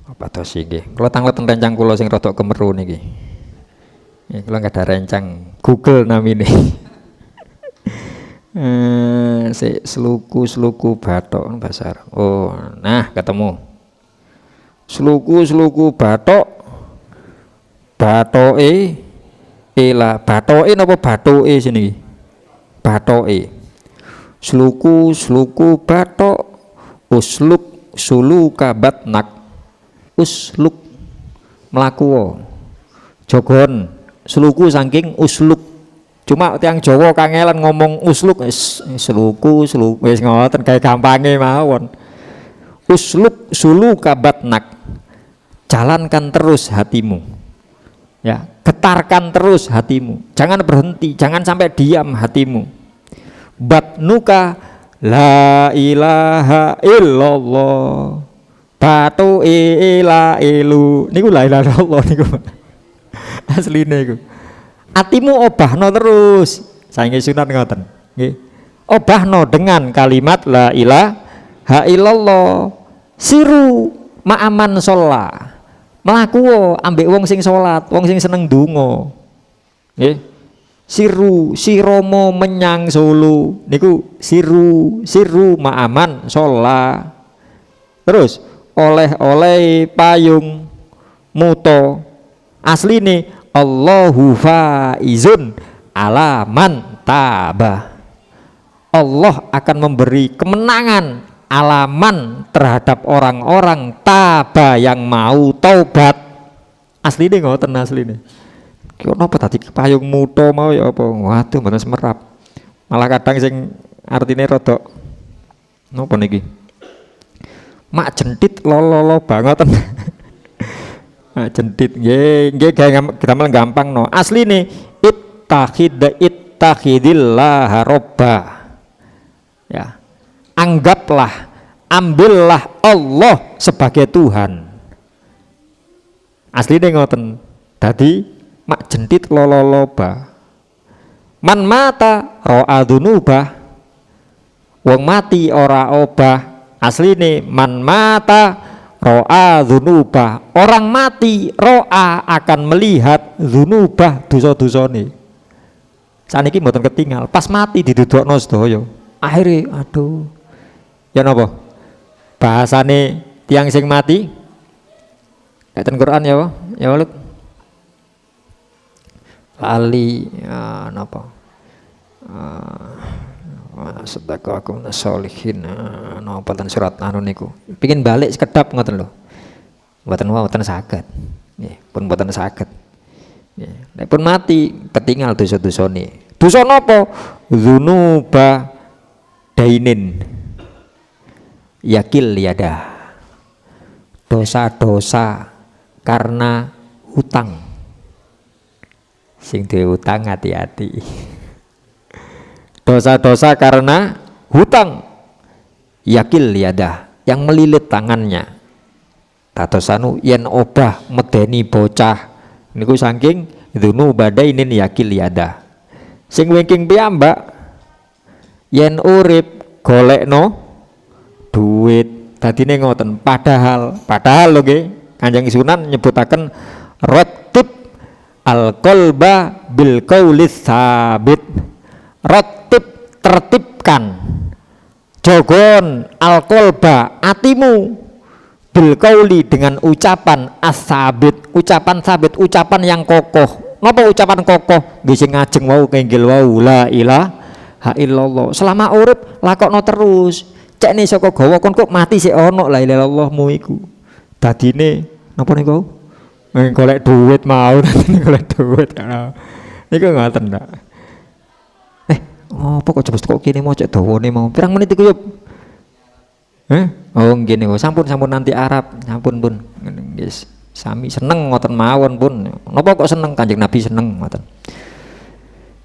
Apa to sih nggih? Kula tangleten rencang kula sing rada kemeru niki. Nggih, kula enggak ada rencang Google namine. Seluku bathok bahasa Arab. Oh, nah ketemu. Seluku bathok. Bathoke ila bathoke napa bathoke sini? Bathoke. Seluku bathok usluk suluka batnak. Usluk mlaku. Jogon seluku saking usluk. Cuma tiang Jawa kangelan ngomong usluk seluku wis ngoten kayak gampange mawon. Usluk suluka batnak. Jalankan terus hatimu. Ya, getarkan terus hatimu. Jangan berhenti, jangan sampai diam hatimu. Batnuka la ilaha illallah. Batu ila ilu. Niku la ilaha illallah niku. Asline iku. Atimu obahno terus. Sainge sunat ngoten. Nggih. Obahno dengan kalimat la ilaha illallah. Siru ma'aman sholat. Mlaku ambek wong sing salat, wong sing seneng donga. Nggih. Siromo menyang Solo niku siru ma'aman sholat. Terus oleh payung muto asline Allahu faizun alaman tabah. Allah akan memberi kemenangan alaman terhadap orang-orang taba yang mau taubat. Asline ngoten asline. Ki ono apa tadi payung muto mau ya apa? Waduh mboten semerap. Malah kadang sing artine rada napa niki? Mak jentit lolo banget. Jentit nggih gampang no. Asline ittakhidillah robba. Ya. Anggaplah, ambillah Allah sebagai Tuhan. Asline ngoten. Dadi mak jentit lololoba. Man mata ro'a dzunubah. Wong mati ora obah. Asline man mata ro'a dzunubah. Orang mati ro'a akan melihat dzunubah dosa-dosane. Saniki mboten ketinggal, pas mati didudukno sedaya. Akhire aduh. Ya napa? Bahasane tiang sing mati. Ayat Quran ya, Pak. Ya Walid. Lali ya napa? Sedekakum nasolihin napa ten surat anu niku. Pengin balik sekedap ngoten lho. Mboten saged. Nggih, pun mboten saged. Nggih, nek pun mati ketinggal dosa-dosane. Dosa napa? Dzunuba dainin. Yakil yada. Dosa-dosa karena hutang. Sing duwe hutang hati-hati. Dosa-dosa karena hutang. Yakil yada, yang melilit tangannya. Tatosanu yen obah medeni bocah niku saking dzunu badainin yakil yada. Sing wingking piyambak yen urip golekno duit. Dadine ngoten, padahal lho nggih Kanjeng Sunan nyebutaken rattib al-qalba bil qaulis sabit. Rattib tertibkan, jogon al-qalba atimu bil qauli dengan ucapan as-sabit, ucapan sabit, ucapan yang kokoh. Napa ucapan kokoh? Nggih sing ngajeng wau kenggil wau la ilaha illallah. Selama urip lakokno terus. Cek nih saka gawa kon kok mati sik ono la ilaha illallahmu iku. Dadine napa niku? Golek duit mau, dadine golek duit. Niku ngoten ndak. Apa kok cepet kok kene mau cek dawane mau. Pirang menit iku yo? Oh ngene kok. Sampun nanti Arab. Sampun pun. Nggih, sami seneng ngoten mawon pun. Napa kok seneng Kanjeng Nabi seneng ngoten.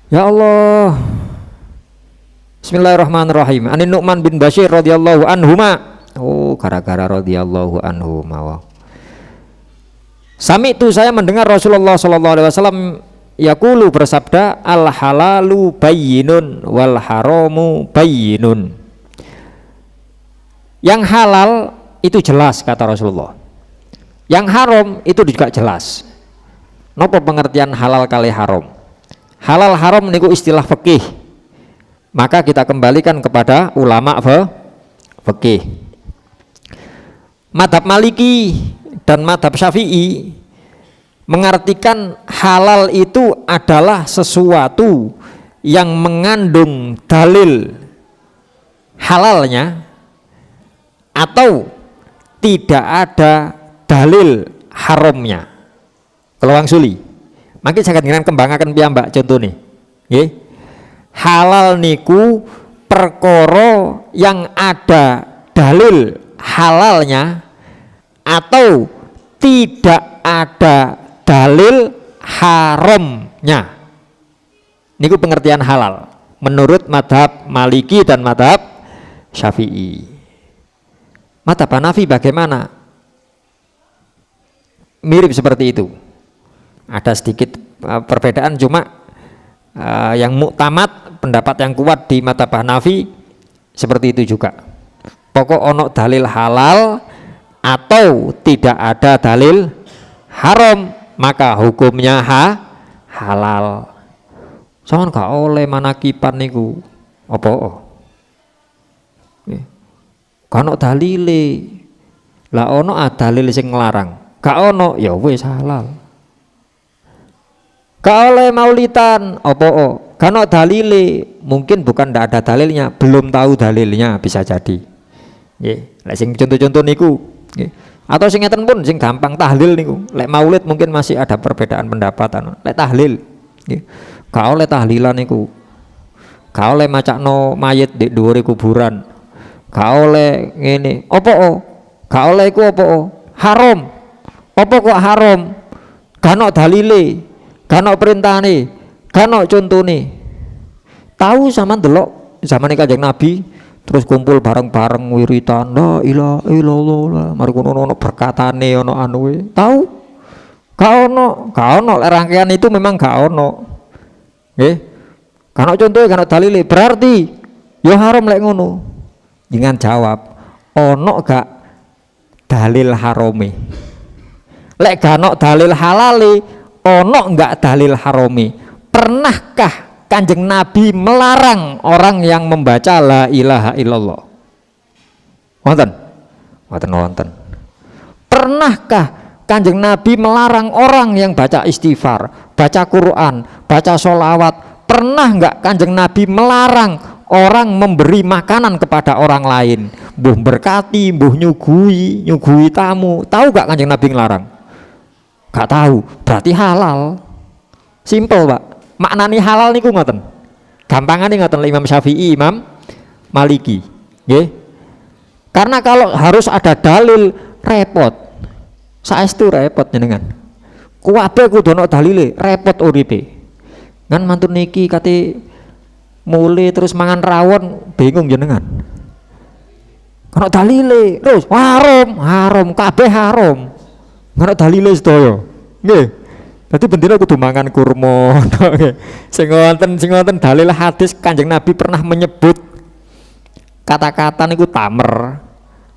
Ya Allah. Bismillahirrahmanirrahim. Anin Nu'man bin Bashir radhiyallahu anhuma. Oh, gara-gara radhiyallahu anhuma. Sami itu saya mendengar Rasulullah sallallahu alaihi wasallam yaqulu bersabda, al halalu bayyinun wal haramu bayyinun. Yang halal itu jelas kata Rasulullah. Yang haram itu juga jelas. Napa pengertian halal kali haram? Halal haram niku istilah fikih. maka kita kembalikan kepada ulama fikih. Madhab Maliki dan madhab Syafi'i mengartikan halal itu adalah sesuatu yang mengandung dalil halalnya atau tidak ada dalil haramnya. Kalau wang suli, mungkin saya akan kembangkan piyambak contoh nih. Halal niku perkara yang ada dalil halalnya atau tidak ada dalil haramnya. Niku pengertian halal menurut madhab Maliki dan madhab Syafi'i. Madhab Hanafi bagaimana? Mirip seperti itu. Ada sedikit perbedaan, cuma yang muktamad, pendapat yang kuat di madhab Hanafi seperti itu juga. Pokok ono dalil halal atau tidak ada dalil haram, maka hukumnya halal. Jangan gak oleh manakipan niku apa? Gak ono dalile. Lah ono dalil sing nglarang. Gak ono ya wis halal. Gak oleh maulitan apa? Gak ono dalile. Mungkin bukan ndak ada dalilnya, belum tahu dalilnya, bisa jadi. Nggih, lek sing contoh-contoh niku nggih. Atau sing ngeten pun sing gampang tahlil niku. Lek maulid mungkin masih ada perbedaan pendapat. Lek tahlil nggih. Gak oleh tahlilan niku. Gak oleh macakno mayit di dhuwure kuburan. Gak oleh ngene. Apa? Gak oleh iku apa? Haram. Apa kok haram? Gak ono dalile, gak ono perintahane, gak ono contone. Tahu sama delok zaman Kanjeng Nabi terus kumpul bareng-bareng wiritan la ilaha illallah. Mari ono berkatane ono anuwe. Tahu? Gak ono rangkaian itu memang gak ono. Nggih. Gak ono contohe, gak ono dalile. Berarti ya haram lek ngono. Jangan jawab, ono gak dalil harome? Lek gak ono dalil halale, ono enggak dalil harome? Pernahkah Kanjeng Nabi melarang orang yang membaca la ilaha illallah? Wonten? Wonten. Pernahkah Kanjeng Nabi melarang orang yang baca istighfar, baca Quran, baca sholawat? Pernah enggak Kanjeng Nabi melarang orang memberi makanan kepada orang lain? Mbuh berkati, mbuh nyugui tamu. Tahu enggak Kanjeng Nabi ngelarang? Gak tahu, berarti halal. Simpel, Pak. Maknani halal niku ngoten. Gampangane ngoten Imam Syafi'i, Imam Maliki. Nggih. Karena kalau harus ada dalil repot. Saestu repot jenengan. Kuwabe kudu ana dalile, repot uripe. Ngan mantun niki kate mule terus mangan rawon, bingung jenengan. Ana dalile, terus haram, kabeh haram. Ngono dalile sedaya. Nggih. Dadi bendina kudu mangan kurma. Sing wonten dalil hadis Kanjeng Nabi pernah menyebut kata-kata niku tamer,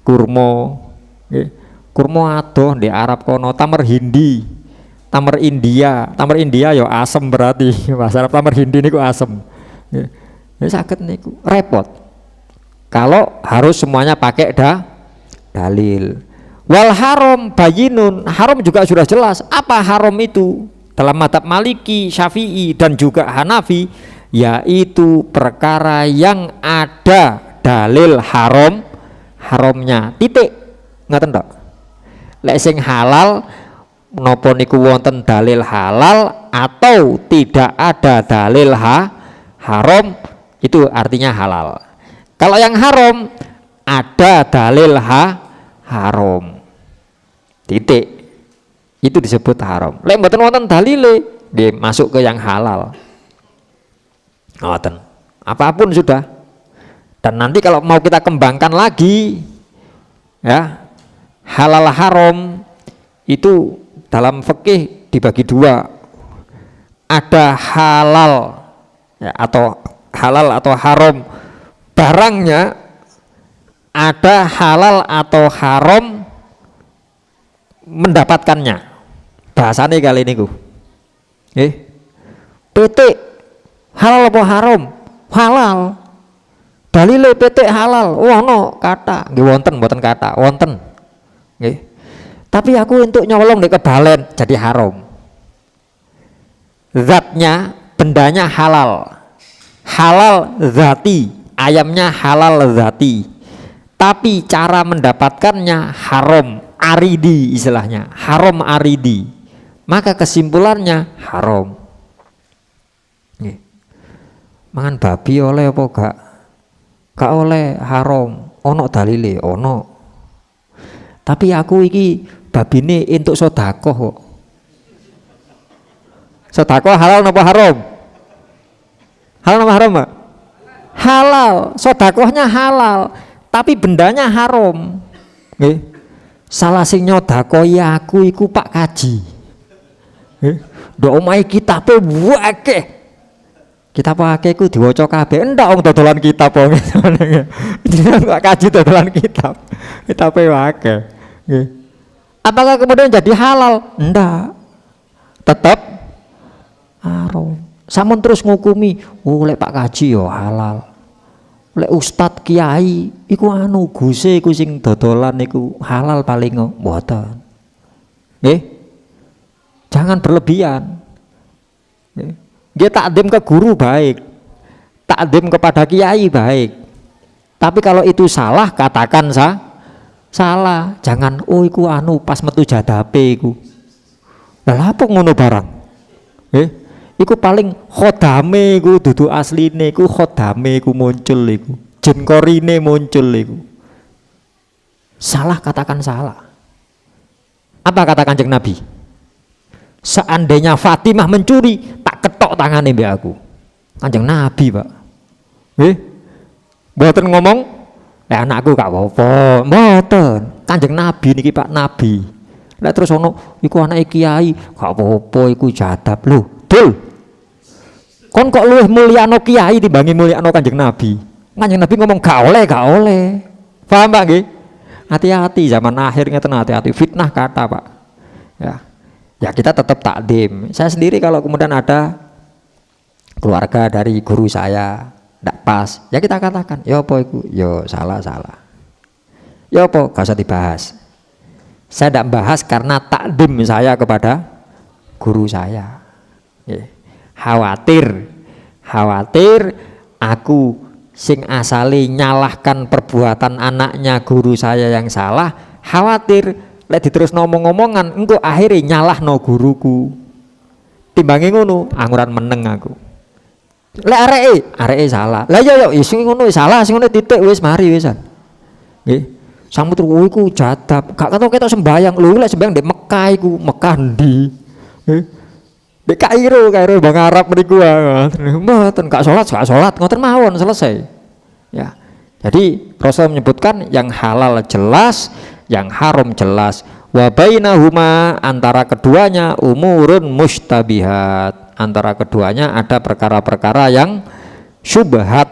kurma. Nggih. Kurma adoh di Arab kono, tamer Hindi, tamer India. Tamer India ya asem berarti. Bahasa Arab tamer Hindi niku asem. Nggih. Ya saged niku repot. Kalau harus semuanya pakai dalil. Wal haram bayinun, haram juga sudah jelas. Apa haram itu? Dalam madhab Maliki, Syafi'i dan juga Hanafi, yaitu perkara yang ada dalil haramnya. Titik. Ngoten tok. Lek sing halal menapa niku wonten dalil halal atau tidak ada dalil haram, itu artinya halal. Kalau yang haram ada dalil haram. Titik. Itu disebut haram. Lek mboten wonten dalile, nggih masuk ke yang halal. Ngoten. Apapun sudah. Dan nanti kalau mau kita kembangkan lagi ya, halal haram itu dalam fikih dibagi dua. Ada halal ya, atau halal atau haram barangnya, ada halal atau haram mendapatkannya. Bahasane kali niku. Titik. Halal apa haram? Halal. dalile pitik halal. Ono kata, nggih wonten mboten kata, wonten. Nggih. Tapi aku untuk nyolong di kebalen jadi haram. Zatnya, bendanya halal. Halal zati, ayamnya halal zati. Tapi cara mendapatkannya haram aridi istilahnya, haram aridi. Maka kesimpulannya haram. Nggih. Mangan babi oleh apa gak? Gak oleh, haram. Ono dalile, ono. Tapi aku iki babine entuk sedekah kok. Sedekah halal napa haram? Halal napa haram, Mbak? Halal, sedekahnya halal, tapi bendanya haram. Nggih. Salah sing nyodakoi aku iku Pak Kaji. Nggih. Ndok omahe kitabe akeh. Kitab akeh iku diwaca kabeh. Endak wong dodolan kitab wong. Jenengan Pak Kaji dodolan kitab. Kitabe akeh. Nggih. Apakah kemudian jadi halal? Enggak. Tetap haram. Sampun terus ngukumi, oh lek Pak Kaji yo halal. Lek Ustadz Kiai iku anu guse iku sing dodolan iku halal paling mboten. Nggih. Jangan berlebihan. Nggih. Nggih takdim ke guru baik. Takdim kepada kiai baik. Tapi kalau itu salah katakan salah, jangan oh iku anu pas metu jadape iku. Lah apa ngono barang? Iku paling khodame iku dudu asline iku khodame iku muncul iku. Jin korine muncul iku. Salah katakan salah. Apa kata Kanjeng Nabi? Seandainya Fatimah mencuri, tak ketok tangannya mbak aku. Kanjeng Nabi, Pak. Mboten ngomong anakku gak apa-apa, mboten. Kanjeng Nabi niki Pak Nabi. Lah terus ono iku anake kiai, gak apa-apa iku jadab lho. Dul. Kon kok luwih mulyano kiai timbangi mulyano Kanjeng Nabi. Kanjeng Nabi ngomong gak oleh. Paham Pak nggih? Hati-hati zaman akhir ngeten, hati-hati fitnah kata Pak. Ya kita tetap takdim. Saya sendiri kalau kemudian ada keluarga dari guru saya ndak pas, ya kita katakan, ya apa itu, ya salah, ya apa, gak usah dibahas. Saya tidak bahas karena takdim saya kepada guru saya. Khawatir aku sing asali nyalahkan perbuatan anaknya guru saya yang salah, khawatir lek diterus ngomong-ngomongan engko akhirnya nyalahno guruku. Timbangi ngono, anguran meneng aku. Lek areke salah. Lah ya sing ngono salah, sing ngono titik wis mari wisan. Nggih. Sang putu iku jadab, gak ketok sembayang. Lho lek sembayang ndek Mekah iku, Mekah ndi? Nggih. Ndek Kairo Bang Arab mriku mboten gak salat, ngoten mawon selesai. Ya. Jadi Rasul menyebutkan yang halal jelas, yang haram jelas. Wa bainahuma, antara keduanya umurun mustabihat. Antara keduanya ada perkara-perkara yang syubhat.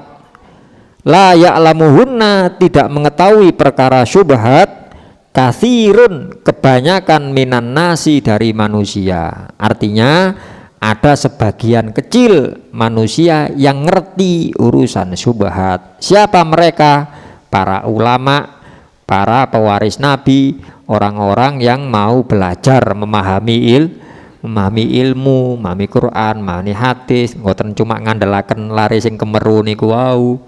La ya'lamuhunna, tidak mengetahui perkara syubhat, katsirun, kebanyakan minan nasi, dari manusia. Artinya ada sebagian kecil manusia yang ngerti urusan syubhat. Siapa mereka? Para ulama, para pewaris Nabi, orang-orang yang mau belajar memahami ilmu, memahami Quran, memahami hadis, ngoten cuma ngandelaken lari sing kemeru niku wau.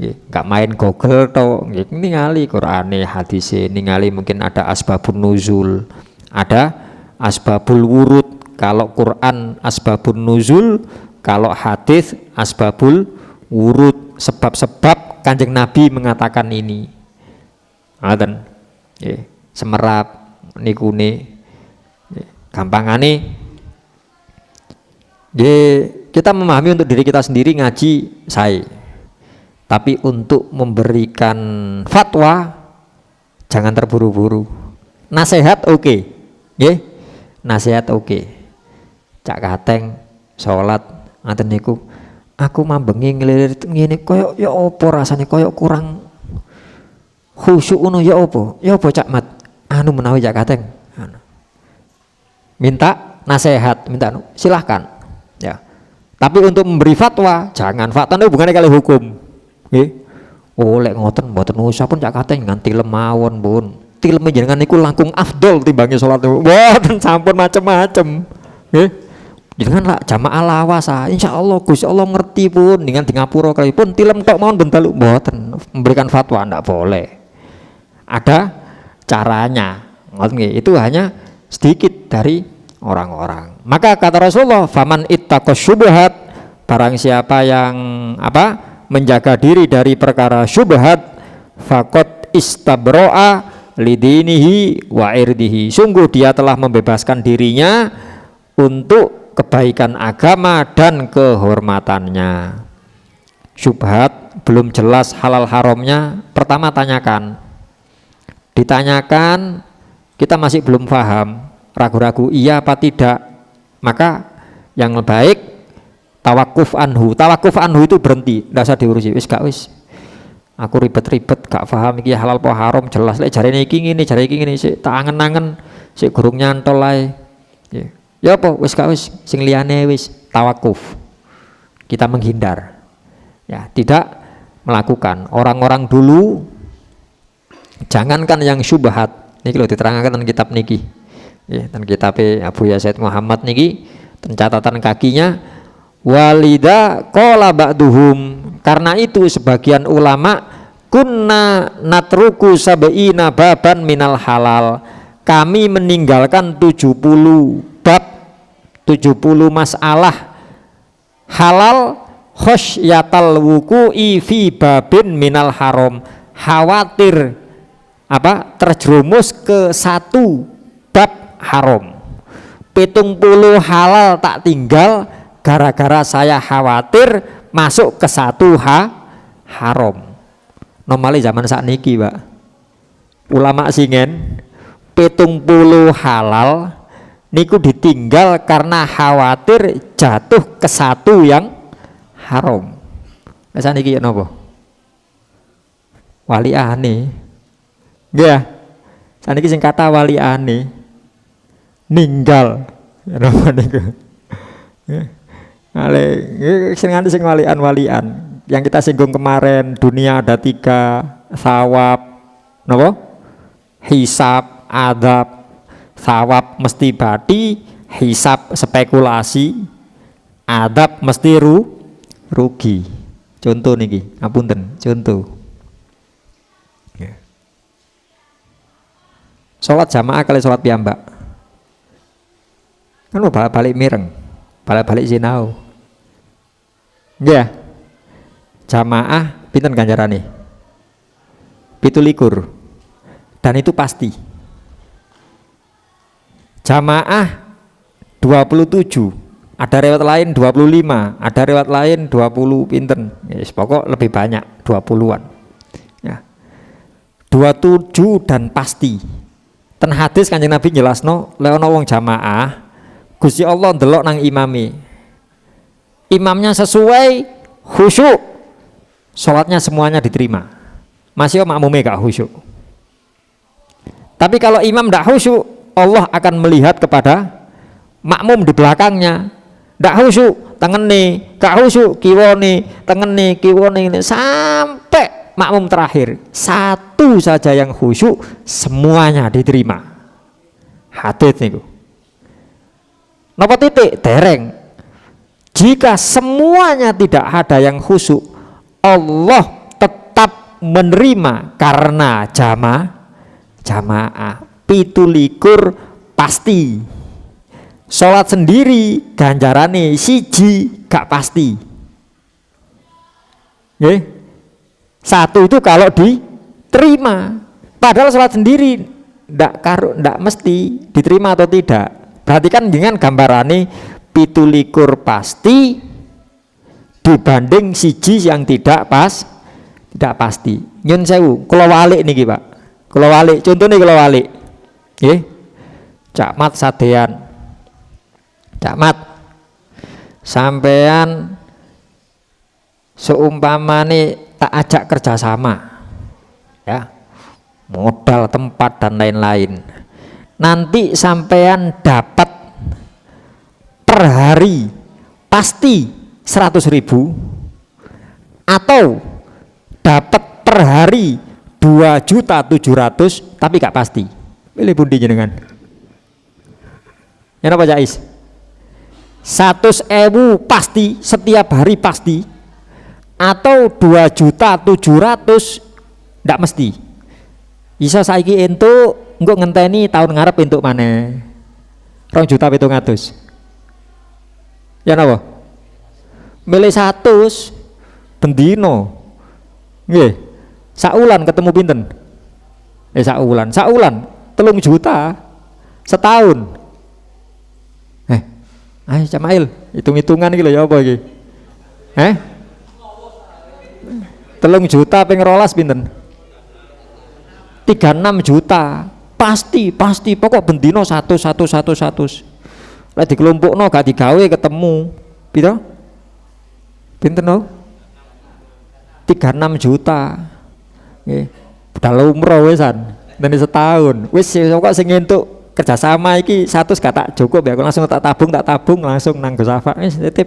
Nggak main Google to, ningali Qur'ane, hadise, ningali mungkin ada asbabun nuzul, ada asbabul wurud. Kalau Quran asbabun nuzul, kalau hadis asbabul wurud, sebab-sebab Kanjeng Nabi mengatakan ini. Ngoten. Semerap nikune. Gampangane kita memahami untuk diri kita sendiri ngaji saya. Tapi untuk memberikan fatwa jangan terburu-buru. Nasihat oke. Nasihat oke. Cak Kateng salat ngaten niku, aku mambengi ngelilit ngene koyo ya apa rasane koyo kurang khusyuk ngono ya apa? Ya apa Cak Mat? Anu menawi Cak Kateng. Minta nasihat, silahkan ya. Tapi untuk memberi fatwa jangan, fatwa itu hubungannya kali hukum. Oh lek ngoten mboten usah pun cak kateng nganti lemawon pun. Tilem jenengan niku langkung afdol timbangi salat. Mboten sampun macem-macem. Nggih. Jenengan lah jamaah lawas insyaallah Gusti Allah ngerti pun dengan di ngapura kalipun tilem tok mawon bentalu mboten memberikan fatwa ndak boleh. Ada caranya. Ngoten nggih. Itu hanya sedikit dari orang-orang. Maka kata Rasulullah, "Faman ittaqas syubhat," barang siapa yang menjaga diri dari perkara syubhat, faqad istabro'a lidinihi wa irdihi, sungguh dia telah membebaskan dirinya untuk kebaikan agama dan kehormatannya. Syubhat belum jelas halal haramnya, pertama tanyakan. Ditanyakan kita masih belum paham, ragu-ragu iya apa tidak, maka yang baik tawakuf anhu. Tawakuf anhu itu berhenti, ndak usah diurusi, wis gak wis. Aku ribet-ribet gak paham iki halal apa haram, jelas lek jarene iki ngene, jare iki ngene, sik tak angen-angen, sik gurung nyantol ae. Ya apa wis gak wis, sing liyane wis tawakuf. Kita menghindar. Ya, tidak melakukan. Orang-orang dulu jangankan yang syubhat, niki lho diterangkan dalam kitab niki. Ya, dan kitab Abu Yazid Muhammad niki catatan kakinya. Walida qala ba'duhum, karena itu sebagian ulama, kunna natruku sab'ina baban minal halal, kami meninggalkan 70 bab, 70 masalah halal, khosyatal wuku'i fi babin minal haram, khawatir terjerumus ke satu bab haram. 70 halal tak tinggal gara-gara saya khawatir masuk ke satu haram. Normalnya zaman saat niki Pak, ulama singen 70 halal niku ditinggal karena khawatir jatuh ke satu yang haram. Saat niki ya nopo? Wali ane. Nggih. Saat niki sing kata wali ane ninggal. Ya nopo niku? Sing walian yang kita singgung kemarin, dunia ada 3, thawab, napa? Hisab, adab. Thawab mesti bati, hisab spekulasi, adab mesti rugi. Contoh niki, apunten, contoh. Salat jamaah kali salat piyambak. Kan balik mireng. Balik sinau. Nggih. Jamaah pinten ganjarane? 17. Dan itu pasti. Jamaah 27. Ada riwayat lain 25, ada riwayat lain 20 pinten. Yes, pokok lebih banyak 20-an. Ya. 27 dan pasti. Ten hadis Kanjeng Nabi jelasno, lek ana wong jamaah Gusti Allah ndelok nang imami, imamnya sesuai khusyuk, sholatnya semuanya diterima. Masih makmumnya gak khusyuk. Tapi kalau imam gak khusyuk, Allah akan melihat kepada makmum di belakangnya, gak khusyuk, tengene, gak khusyuk, kiwone, tengene, kiwone, sampai makmum terakhir satu saja yang khusyuk, semuanya diterima. Hadits niku. Napa titik dereng, jika semuanya tidak ada yang khusyuk, Allah tetap menerima karena jamaah 17 pasti. Sholat sendiri ganjarane siji gak pasti. Satu itu kalau diterima, padahal sholat sendiri ndak mesti diterima atau tidak. Perhatikan dengan gambarannya 17 pasti dibanding siji yang tidak pasti. Nyun sewu, kula walik niki Pak. Kula walik, contohnya kula walik. Nggih. Cak Mat sadean. Cak Mat, sampean seumpamane tak ajak kerjasama, ya, modal, tempat dan lain-lain. Nanti sampean dapat per hari pasti 100.000 atau dapat hari 2.700.000 tapi gak pasti. Pilih pundi jenengan? Ya apa Jais? 100.000 pasti setiap hari pasti, atau 2.700.000 ndak mesti. Bisa saiki entuk engko ngenteni tahun ngarep entuk maneh 2.700.000. Ya napa? Milih 100 bendino. Nggih. Saulan ketemu pinten? Saulan 3 juta setahun. Ayo Camail, hitung-hitungan iki lho ya apa iki? 3 juta ping 12 pinten? 36 juta. Pasti pokok bendino 100. Lek dikelompokno gak digawe ketemu. Piro? Pinten no? 36 juta. Nggih. Budal umroh wisan. Dan setahun. Wis kok sing entuk kerjasama iki 100 gak tak cukup ya. Aku langsung tak tabung langsung nang Gus Safa. Wis titip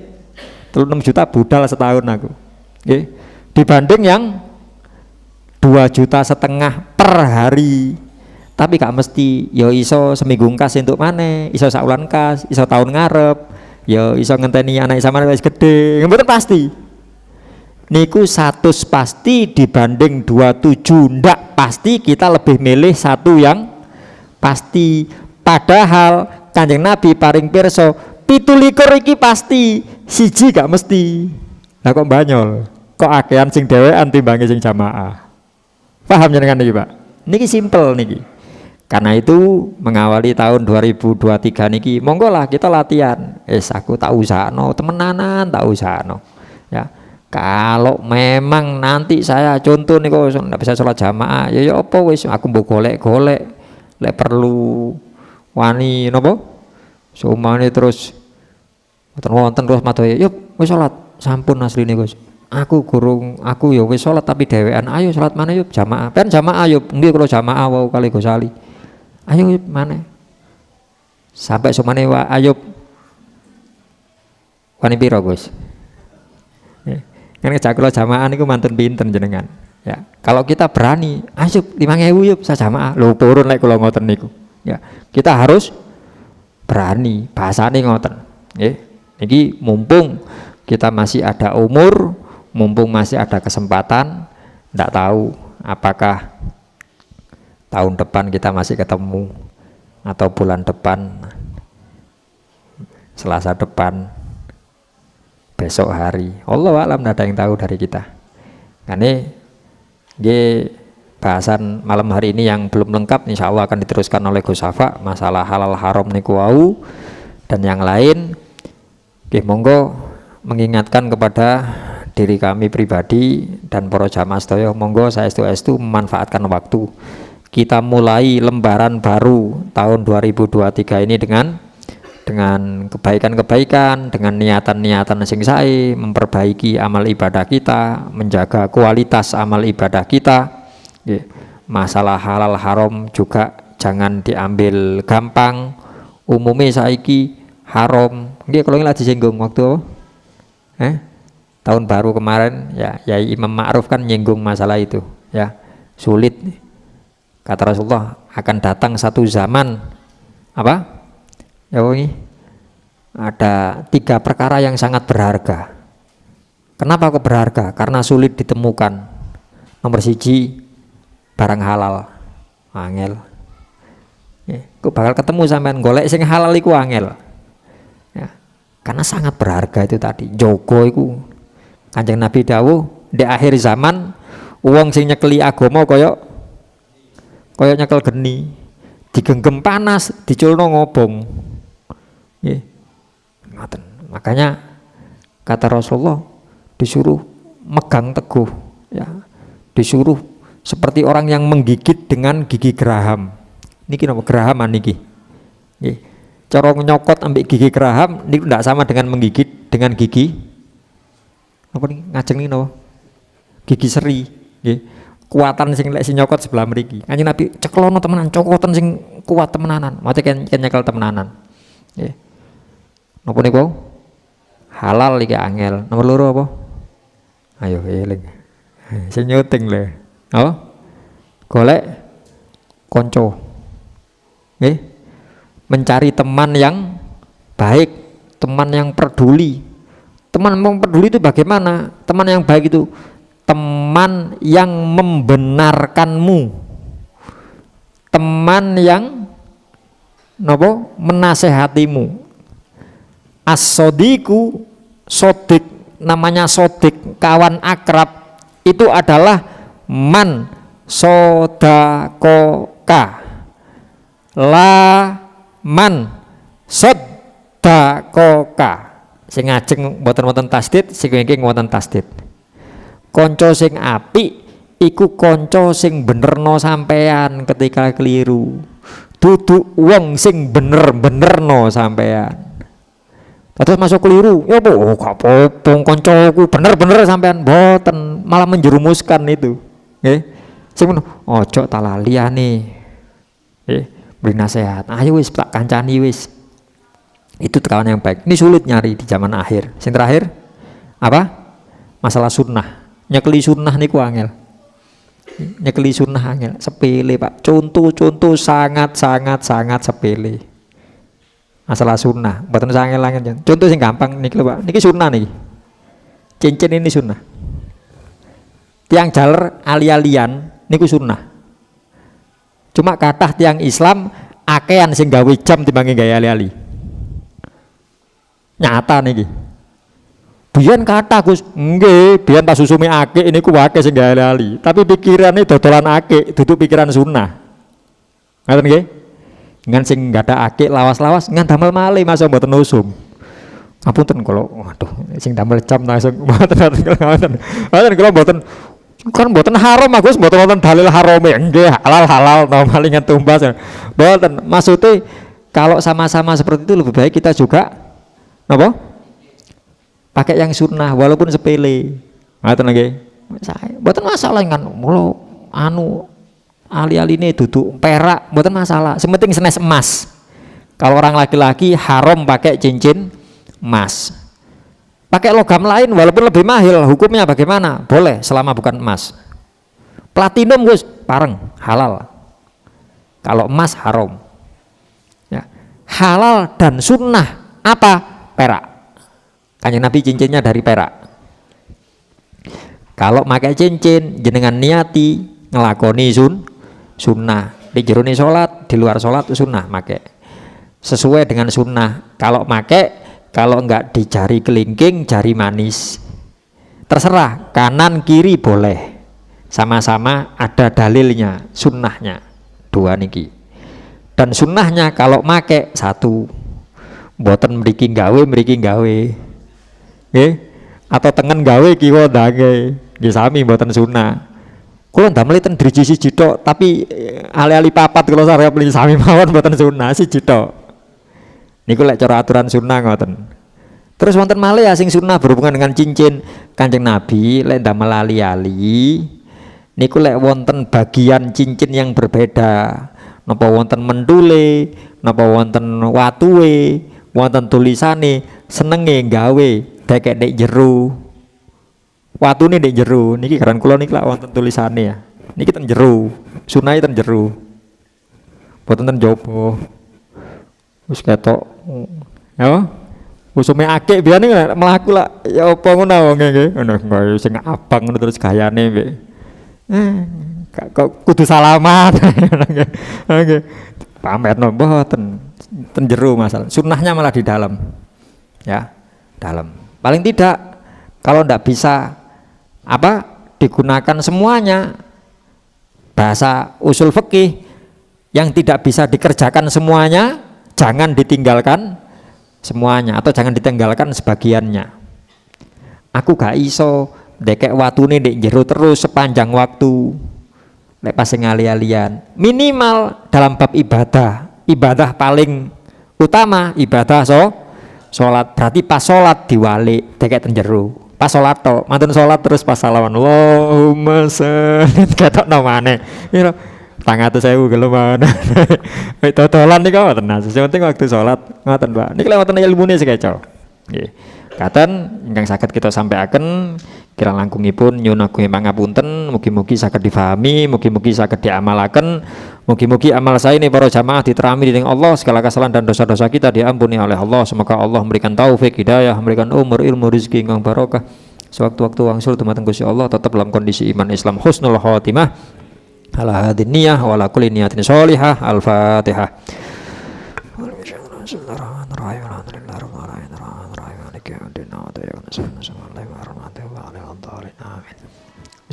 36 juta budal setahun aku. Nggih. Dibanding yang 2,5 juta per hari. Tapi gak mesti ya iso seminggu kas entuk maneh, iso saulan kas, iso tahun ngarep, ya iso ngenteni anak sampean wis gede. Mboten pasti. Niku 100 pasti dibanding 27 ndak pasti, kita lebih milih satu yang pasti. Padahal Kanjeng Nabi paring pirsa 17 iki pasti, siji gak mesti. Lah kok banyol? Kok akehan sing dhewean timbange sing jamaah? Paham jenengan niki, Pak? Niki simpel niki. Karena itu mengawali tahun 2023 niki, monggo lah kita latihan. Aku tak usahno temenanan, tak usahno. Ya. Kalau memang nanti saya contoh nih kok nggak bisa sholat jamaah, ya apa wis aku mbok golek-golek, lek perlu wani nopo, sumane terus wonten terus matur yuk wis sholat, sampun asline Gus. Aku ya wis sholat tapi dhewean, ayo sholat mana yuk jamaah, pen jamaah yuk, nggih kalau jamaah wau kali Gus Ali, ayo yuk mana, sampai sumane wa ayo wani piro Gus. Kan kalau jamaah niku mantun pinten jenengan. Ya, kalau kita berani, ayo 5.000 yuk saya jamaah. Lho purun lek kula ngoten niku. Ya, kita harus berani, bahasane ngoten. Nggih. Niki mumpung kita masih ada umur, mumpung masih ada kesempatan, ndak tahu apakah tahun depan kita masih ketemu atau bulan depan, Selasa depan, besok hari, Allah alam ada yang tahu dari kita. Karena bahasan malam hari ini yang belum lengkap, insya Allah akan diteruskan oleh Gus Safa, masalah halal haram niku wau dan yang lain. Monggo mengingatkan kepada diri kami pribadi dan para jamaah sedaya, monggo saestu-estu memanfaatkan waktu. Kita mulai lembaran baru tahun 2023 ini dengan kebaikan-kebaikan, dengan niatan-niatan sing sae, memperbaiki amal ibadah kita, menjaga kualitas amal ibadah kita. Masalah halal haram juga jangan diambil gampang. Umumnya saiki haram. Nggih kalau lagi disinggung waktu tahun baru kemarin ya, Yai Imam Ma'ruf kan nyinggung masalah itu ya. Sulit. Kata Rasulullah akan datang satu zaman apa? Ya ini ada 3 perkara yang sangat berharga. Kenapa kok berharga? Karena sulit ditemukan. Nomor 1 barang halal, angel. Kok bakal ketemu sampean golek sing halal iku angel. Ya, karena sangat berharga itu tadi. Jogo iku Kanjeng Nabi dawuh di akhir zaman wong sing nyekeli agama koyo nyekel geni, digenggam panas, diculno ngobong. Makanya kata Rasulullah disuruh megang teguh ya, disuruh seperti orang yang menggigit dengan gigi geraham. Niki napa gerahaman niki? Cara nyokot ambek gigi geraham niku ndak sama dengan menggigit dengan gigi apa nih ngajeng nih napa? Gigi seri. Kuatan sing lek sing nyokot sebelah mriki. Kanjeng Nabi ceklono temenan, cokotan sing kuat temenanan. Mate kan nyekel temenanan. Nggih. Napa niku? Halal iki angel. Nomor 2 apa? Ayo eling. Sing nyuting le. Oh, golek konco. Nggih. Mencari teman yang baik, teman yang peduli. Teman yang peduli itu bagaimana? Teman yang baik itu teman yang membenarkanmu. Teman yang nopo menasehatimu. As-sodiku, sodik, namanya sodik, kawan akrab itu adalah man sodakoka, la man sodakoka. Sing ngajeng mboten tasdid, sing iki ngoten tasdid. Kanca sing apik iku kanca sing benerno sampean ketika keliru. Duduk wong sing bener-benerno sampean. Terus masuk keliru, ya apa? Oh, gak apa-apa, koncoku bener-bener sampean boten, malah menjerumuskan itu. Nggih. Sing ngono, ojo tak laliane. Nggih, beri nasihat. Ayo wis tak kancani wis. Itu kawan yang baik. Ini sulit nyari di zaman akhir. Sing terakhir apa? Masalah sunnah. Nyekeli sunnah niku angel. Nyekeli sunnah angel. Sepele, Pak. Contoh-contoh sangat sepele. Masalah sunnah, mboten angel-angel. Contoh sing gampang niki lho, Pak. Niki sunnah niki. Cincin ini sunnah. Tiang jaler ali-alian niku sunnah. Cuma kathah tiang Islam akean sing gawe jam timbange gawe ali-ali. Nyata niki. Biyen kathah Gus, nggih, biyen pas susumi akeh niku akeh sing gawe ali-ali. Tapi pikirane dodolan akeh, duduk pikiran sunnah. Ngaten nggih? Ngan sing nggak ada akik lawas-lawas ngan damel malih masa mboten usum. Ngapunten kalau waduh sing damel jam langsung mboten kalau mboten kan mboten haram Agus, mboten wonten dalil harame. Nggih, halal no malingan tumbas. Mboten. Maksudnya kalau sama-sama seperti itu lebih baik kita juga napa? Pakai yang sunnah walaupun sepele. Ngaten nggih. Mboten masalah kan mulo anu ali-ali ini duduk perak, mboten masalah. Sementing senes emas. Kalau orang laki-laki haram pakai cincin emas. Pakai logam lain walaupun lebih mahal, hukumnya bagaimana? Boleh selama bukan emas. Platinum Gus, pareng, halal. Kalau emas haram. Ya. Halal dan sunnah apa? Perak. Kanjeng Nabi cincinnya dari perak. Kalau pakai cincin jenengan niati ngelakoni sunnah di jerone sholat, di luar sholat sunnah make sesuai dengan sunnah. Kalau make, kalau enggak di jari kelingking, jari manis, terserah, kanan kiri boleh, sama-sama ada dalilnya, sunnahnya dua niki. Dan sunnahnya kalau make satu, boten mriki gawe atau tengen gawe kiwa dange nggih sami boten sunnah. Kulo ndamel ten driji siji tok, tapi ali-ali papat kula sarep beli sami mawon mboten sunah siji tok. Niku lek cara aturan sunah ngoten. Terus wonten malih sing sunah berhubungan dengan cincin. Kanjeng Nabi lek ndamel ali-ali niku lek wonten bagian cincin yang berbeda. Napa wonten mendule, napa wonten watuwe, wonten tulisane, senenge gawe dekek nek jero. Watune ndek jero niki garan kula niki lak wonten tulisane ya. Niki ten jero, sunahe ten jero. Boten ten jaba. Wis ketok. Ya. Usume akeh biane mlaku lak ya apa ngono nggih. Ngono kaya sing abang ngono terus gayane mbek. Kok kudu salaman. Nggih. Pamerno mboten ten jero masalah. Sunnahnya malah di dalam. Ya, dalam. Paling tidak kalau ndak bisa digunakan semuanya, bahasa usul fikih yang tidak bisa dikerjakan semuanya jangan ditinggalkan semuanya atau jangan ditinggalkan sebagiannya. Aku gak iso dekek watune ndek jero terus sepanjang waktu lek pas ali-alian. Minimal dalam bab ibadah paling utama ibadah salat, berarti pas salat diwalik dekek ten jero. Pas sholat tok, mantun sholat terus pas salaman Allahumma sholli ketok namane. Piro? 500.000 gelem mana. Totolan niku mboten nasi. Sing penting waktu sholat ngoten, Pak. Niki lek wonten ilmune sekeco. Nggih. Katen ingkang saged kita sampaikan Kirang langkungipun nyuwun agung pangapunten, mugi-mugi saged difahami, mugi-mugi saged diamalaken, mugi-mugi amal saya ini para jamaah diterami dening Allah, segala kesalahan dan dosa-dosa kita diampuni oleh Allah. Semoga Allah memberikan taufik, hidayah, memberikan umur, ilmu, rezeki ingkang barokah. Sewaktu-waktu wangsul dumateng Gusti Allah tetap dalam kondisi iman Islam husnul khotimah. Ala hadin niyah wa ala kulli niyatin sholihah. Al-Fatihah.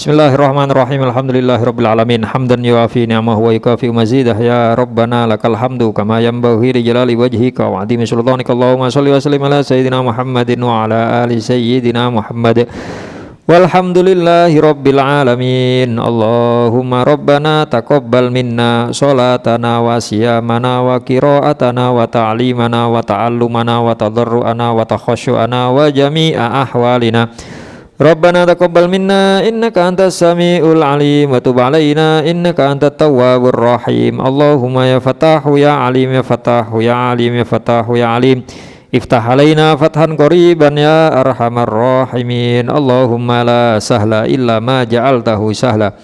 Bismillahirrahmanirrahim. Alhamdulillahirabbil alamin. Hamdan yuafi ni'amahu wa yukafi mazidah. Ya Rabbana lakal hamdu kama yanbaghi li jalali wajhika wa 'azimi sultanika. Allahumma shalli wa sallim ala sayyidina Muhammadin wa ala ali sayyidina Muhammad. Walhamdulillahi rabbil alamin. Allahumma rabbana taqabbal minna sholatana wa siyamana wa qira'atana wa ta'limana wa ta'allumana wa tadarru'ana wa takhashu'ana wa jami'a ahwalina. Rabbana taqabbal minna innaka antas samiul alim wa tub alaina innaka antat tawwabur rahim. Allahumma ya fatahu ya alim ya fatahu ya alim ya fatahu ya alim. Iftah alaina fathan qariban ya arhamar rahimin. Allahumma la sahla illa ma ja'altahu sahla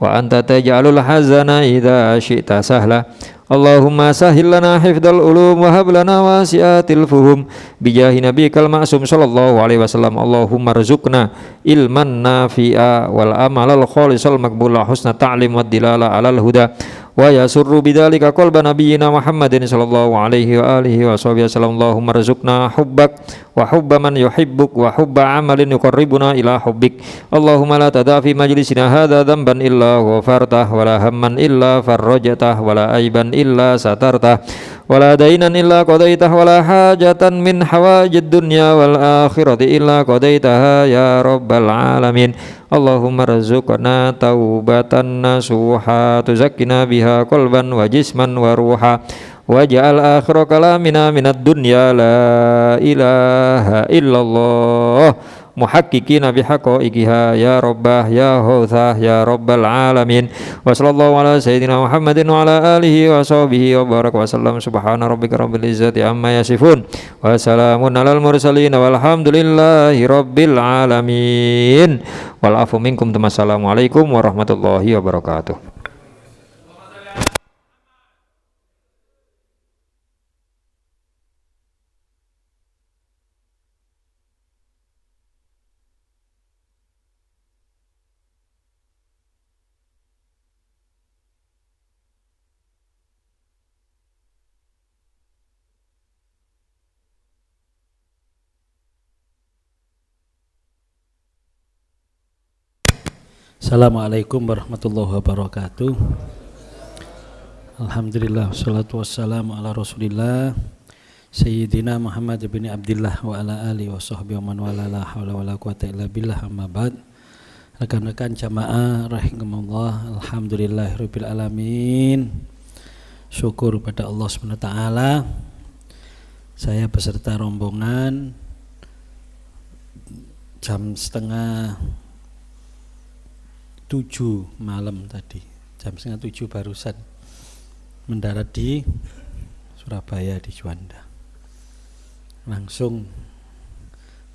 wa anta taj'alul hazana idza syi'ta sahla. Allahumma sahhil lana hifdzal ulum wa hab lana wasi'atil fuhum bijahi nabiyikal ma'sum sallallahu alaihi wasallam. Allahumma rzuqna ilman nafi'a wal amalal khalisal maqbula husna ta'lim wad dilala alal huda wa yasurru bidzalika qalba nabiyyina Muhammadin sallallahu alaihi wa alihi wa sahbihi wasallam. Allahumma rzuqna hubbak wa hubba man yuhibbuk wa hubba amalin yuqarribuna ila hubbik. Allahumma la tada fi majlisina hadza dhanban illa ghafartah wa la hamman illa farrajtah wa la aiban illa satartah wa la dainan illa qadaitah wa la hajatan min hawajid dunya wal akhirati illa qadaitaha ya rabbal alamin. Allahumma rzuqna taubatan nasuha tuzakkina biha qalban wa jisman wa ruha waj'al akhir kalamina minad dunya la ilaha illallah muhaqqiqina bihaqaiqiha ya rabbah ya hauthah ya rabbal alamin. Wa sallallahu ala sayyidina Muhammadin wa ala alihi wa sahbihi wa baraka wa sallam. Subhana rabbika rabbil izzati amma yasifun wa salamun alal mursalin walhamdulillahi rabbil alamin. Wal afu minkum. Assalamualaikum warahmatullahi wabarakatuh. Assalamualaikum warahmatullahi wabarakatuh. Alhamdulillah wassalatu wassalamu ala Rasulillah Sayyidina Muhammad bin Abdillah wa ala alihi wa sahbihi wa man wala la haula wala quwata illa billah amma ba'd. Rekan-rekan jamaah rahimakumullah, alhamdulillahirabbil alamin. Syukur pada Allah Subhanahu wa taala. Saya beserta rombongan jam setengah 7 malam tadi, jam setengah 7 barusan mendarat di Surabaya di Juanda. Langsung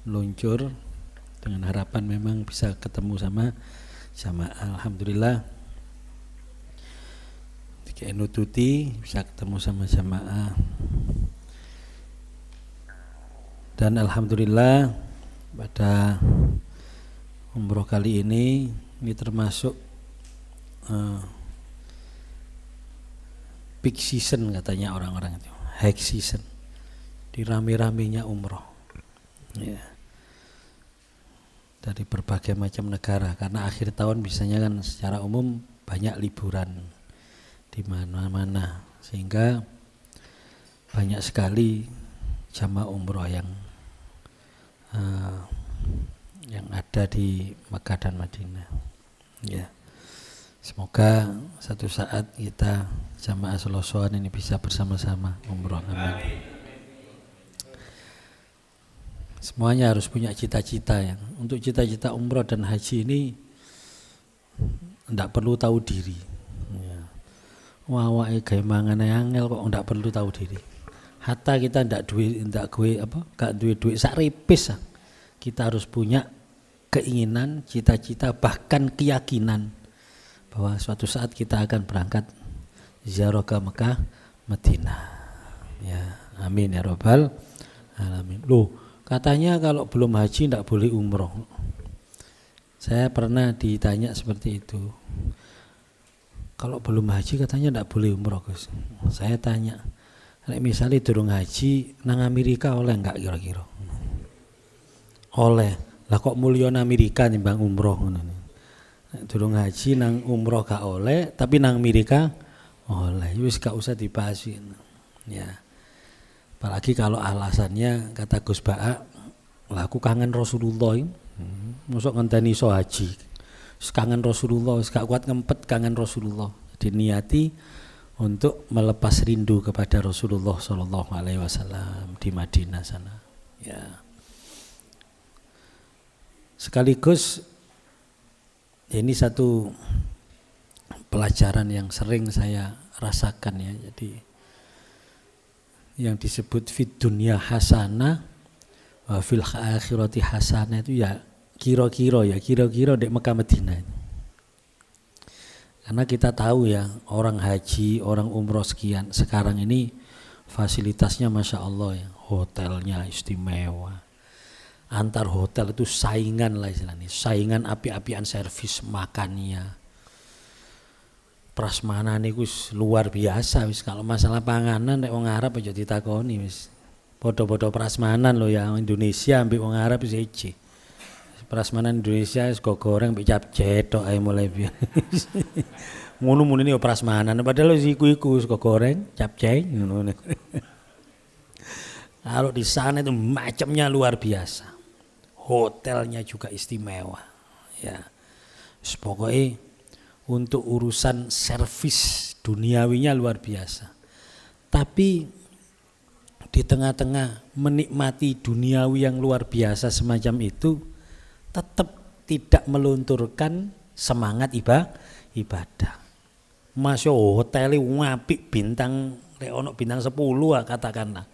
meluncur dengan harapan memang bisa ketemu sama jamaah. Alhamdulillah dikei nututi bisa ketemu sama jamaah. Dan alhamdulillah pada umroh kali ini termasuk peak season katanya orang-orang itu, high season, di rame-ramenya umroh ya, dari berbagai macam negara, karena akhir tahun biasanya kan secara umum banyak liburan di mana-mana, sehingga banyak sekali jamaah umroh yang ada di Mekah dan Madinah. Ya, semoga satu saat kita jamaah Solosoan ini bisa bersama-sama umroh. Amin. Semuanya harus punya cita-cita ya. Untuk cita-cita umroh dan haji ini tidak perlu tahu diri. Ya. Wah, kayak mangan angel kok tidak perlu tahu diri. Hatta kita gak duit sak ripis, kita harus punya keinginan, cita-cita, bahkan keyakinan bahwa suatu saat kita akan berangkat ziarah ke Mekah, Madinah. Ya, amin ya rabbal alamin. Loh, katanya kalau belum haji tidak boleh umroh. Saya pernah ditanya seperti itu. Kalau belum haji katanya tidak boleh umroh, Gus. Saya tanya, misalnya durung haji nang Amerika oleh enggak kira-kira? Oleh. Lah kok mulya nang Amerika timbang umroh ngono. Durung haji nang umroh gak oleh, tapi nang Amerika oleh. Wis gak usah dibahas. Ya. Apalagi kalau alasannya kata Gus Baak, lah aku kangen Rasulullah. Mosok ngenteni iso haji. Wis kangen Rasulullah, wis gak kuat ngempet kangen Rasulullah. Diniati untuk melepas rindu kepada Rasulullah sallallahu alaihi wasallam di Madinah sana. Ya. Sekaligus ini satu pelajaran yang sering saya rasakan ya. Jadi yang disebut fid dunya hasanah wa fil akhirati hasanah itu ya kira-kira di Mekah Madinah. Karena kita tahu ya orang haji, orang umroh sekian sekarang ini fasilitasnya Masya Allah ya, hotelnya istimewa. Antar hotel itu saingan lah istilahnya, saingan api-apian servis makannya. Prasmanan itu luar biasa wis. Kalau masalah panganan nek wong Arab aja ditakoni wis. Podo-podo prasmanan lo ya Indonesia ambek wong Arab wis ece. Prasmanan Indonesia wis goreng mbek capcay tok ae mulai biyen. Ngono-ngono ini prasmanan padahal wis iku-iku wis goreng, capcay ngono. Kalau di sana itu macamnya luar biasa. Hotelnya juga istimewa. Ya. Pokoknya untuk urusan servis duniawinya luar biasa. Tapi di tengah-tengah menikmati duniawi yang luar biasa semacam itu tetap tidak melunturkan semangat ibadah. Masya hotelnya ngapik bintang ono bintang 10 katakanlah.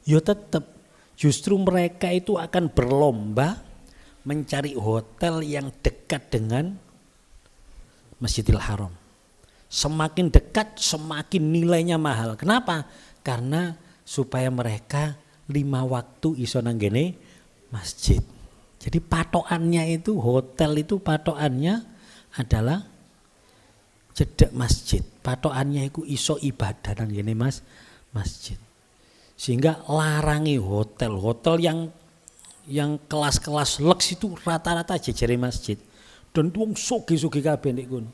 Ya tetap justru mereka itu akan berlomba mencari hotel yang dekat dengan Masjidil Haram. Semakin dekat semakin nilainya mahal. Kenapa? Karena supaya mereka 5 waktu iso nanggene masjid. Jadi patokannya itu hotel itu patokannya adalah cedek masjid. Patokannya itu iso ibadah nanggene masjid. Sehingga larangi hotel yang kelas-kelas leks itu rata-rata jejere masjid. Dan wong sugih-sugih kabeh nek kono.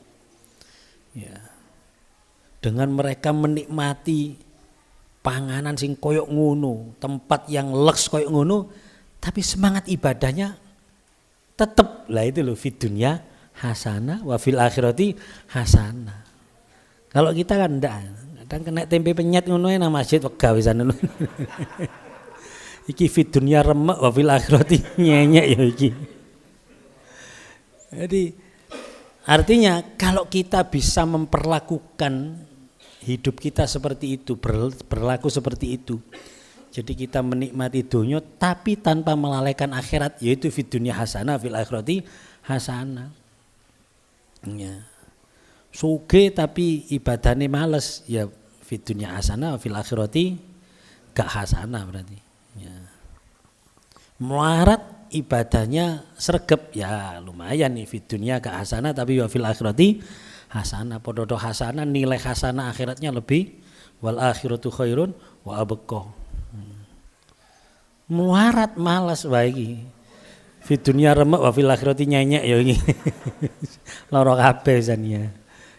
Ya. Dengan mereka menikmati panganan sing koyok ngono, tempat yang leks koyok ngono, tapi semangat ibadahnya tetep lah itu loh fid dunya hasanah wa fil akhirati hasanah. Kalau kita kan ndak, kadang kena tempe penyet ngono nang masjid wegah wisan ngono. Iki fid dunya remek wa fil akhirati nyenyek ya iki. Jadi artinya kalau kita bisa memperlakukan hidup kita seperti itu, berlaku seperti itu. Jadi kita menikmati dunia tapi tanpa melalaikan akhirat, yaitu fid dunya hasanah fil akhirati hasanah. Ya. Sugih tapi ibadahnya males, ya fid dunya hasanah fil akhirati gak hasanah berarti. Ya. Melarat ibadahnya sregep, ya lumayan nih fid dunya gak hasanah tapi wa fil akhirati hasanah. Podo hasanah nilai hasanah akhiratnya lebih, wal akhiratu khairun wa abqa. Melarat malas bae fid dunya remek wa fil akhirati nyenyek ya iki. Loro kabeh sania.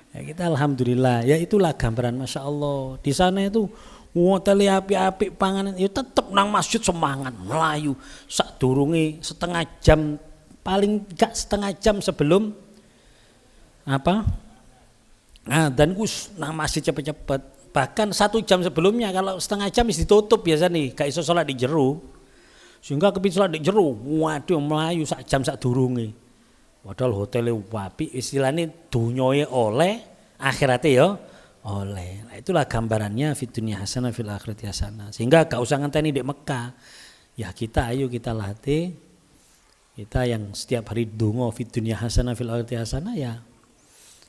Ya kita alhamdulillah, ya itulah gambaran Masya Allah. Di sana itu hotel api-api panganan ya tetep nang masjid semangat melayu sak durunge setengah jam, paling gak setengah jam sebelum apa? Nah, dan gus nang masjid cepet-cepet. Bahkan 1 jam sebelumnya, kalau setengah jam mesti ditutup biasa nih, gak iso sholat di jero. Sehingga kepin sholat di jero, waduh melayu sak jam sak durunge. Padahal hotelnya wapi, istilahnya dunyoye oleh, akhiratnya ya oleh. Nah, itulah gambarannya fid dunya hasanah fil akhirati hasanah. Sehingga gak usah ngenteni di Mekah. Ya kita ayo kita latih Kita yang setiap hari donga fid dunya hasanah fil akhirati hasanah, ya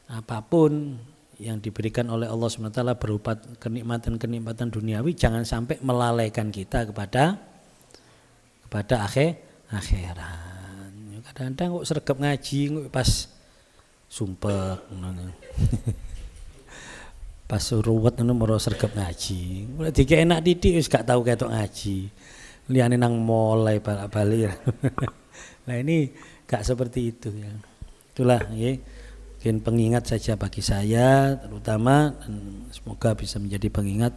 apapun yang diberikan oleh Allah SWT berupa kenikmatan-kenikmatan duniawi jangan sampai melalaikan kita kepada akhirat. Kadang-kadang kok sregep ngaji kok pas sumpek pas ruwet ngono moro sregep ngaji. Mulai dikek enak titik wis gak tau ketok ngaji. Liyane nang mulai balik. Nah ini gak seperti itu ya. Itulah nggih. Mungkin pengingat saja bagi saya terutama, dan semoga bisa menjadi pengingat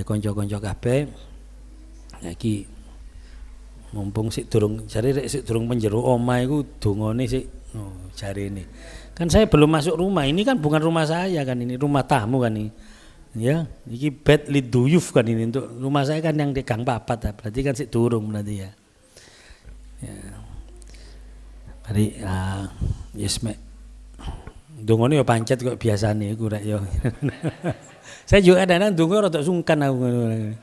konco-konco kabeh. Iki mumpung sik durung jare rek sik durung penjero omah iku dongane sik jarene. Kan saya belum masuk rumah, ini kan bukan rumah saya kan, ini rumah tamu kan ini. Ya, iki bed liduyuf kan ini, untuk rumah saya kan yang di Gang Papat, berarti kan sik durung berarti ya. Ya. Mari yes mek. Dongane ya pancet kok biasane iku rek ya. Saya juga kadang-kadang donga rada sungkan aku ngono.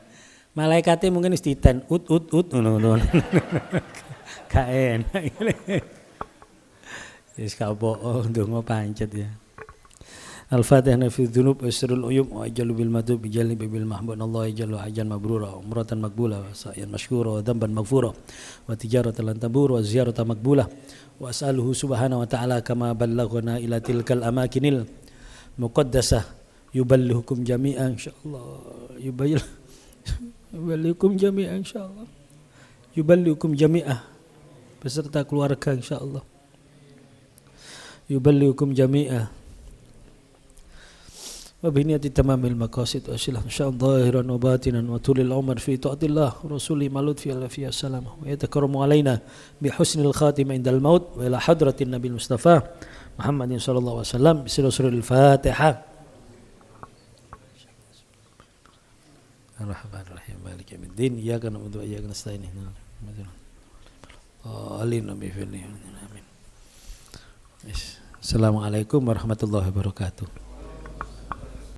Malaikate mungkin wis diten ut ngono. Gak enak. Wis gak apa donga pancet ya. Al-Fatihah fi dzunub wasrul uyub wa ajalu bil madub bijali bil mahbub Allah jalla ajan mabrura umratan maqbula wa sa'yan mashkura wa dhanban maghfura wa tijaratan lan tabur wa ziyaratan maqbula wa as'aluhu subhanahu wa ta'ala kama ballaghana ila tilkal amakinil muqaddasah yuballighukum jami'an insyaallah yuballighukum jami'an insyaallah yuballighukum jami'ah beserta keluarga insyaallah yuballighukum jami'ah وبنية تمام المقاصد وأصلها إن شاء الله ظاهرا وباطنا وطول العمر في طاعة الله ورسوله مع لطفه فيها السلام ويتكرم علينا بحسن الخاتمة عند الموت وإلى حضرة النبي المصطفى محمد صلى الله عليه وسلم بسر الفاتحة الرحمن الرحيم مالك يوم الدين إياك نعبد وإياك نستعين آمين. Assalamualaikum warahmatullahi wabarakatuh.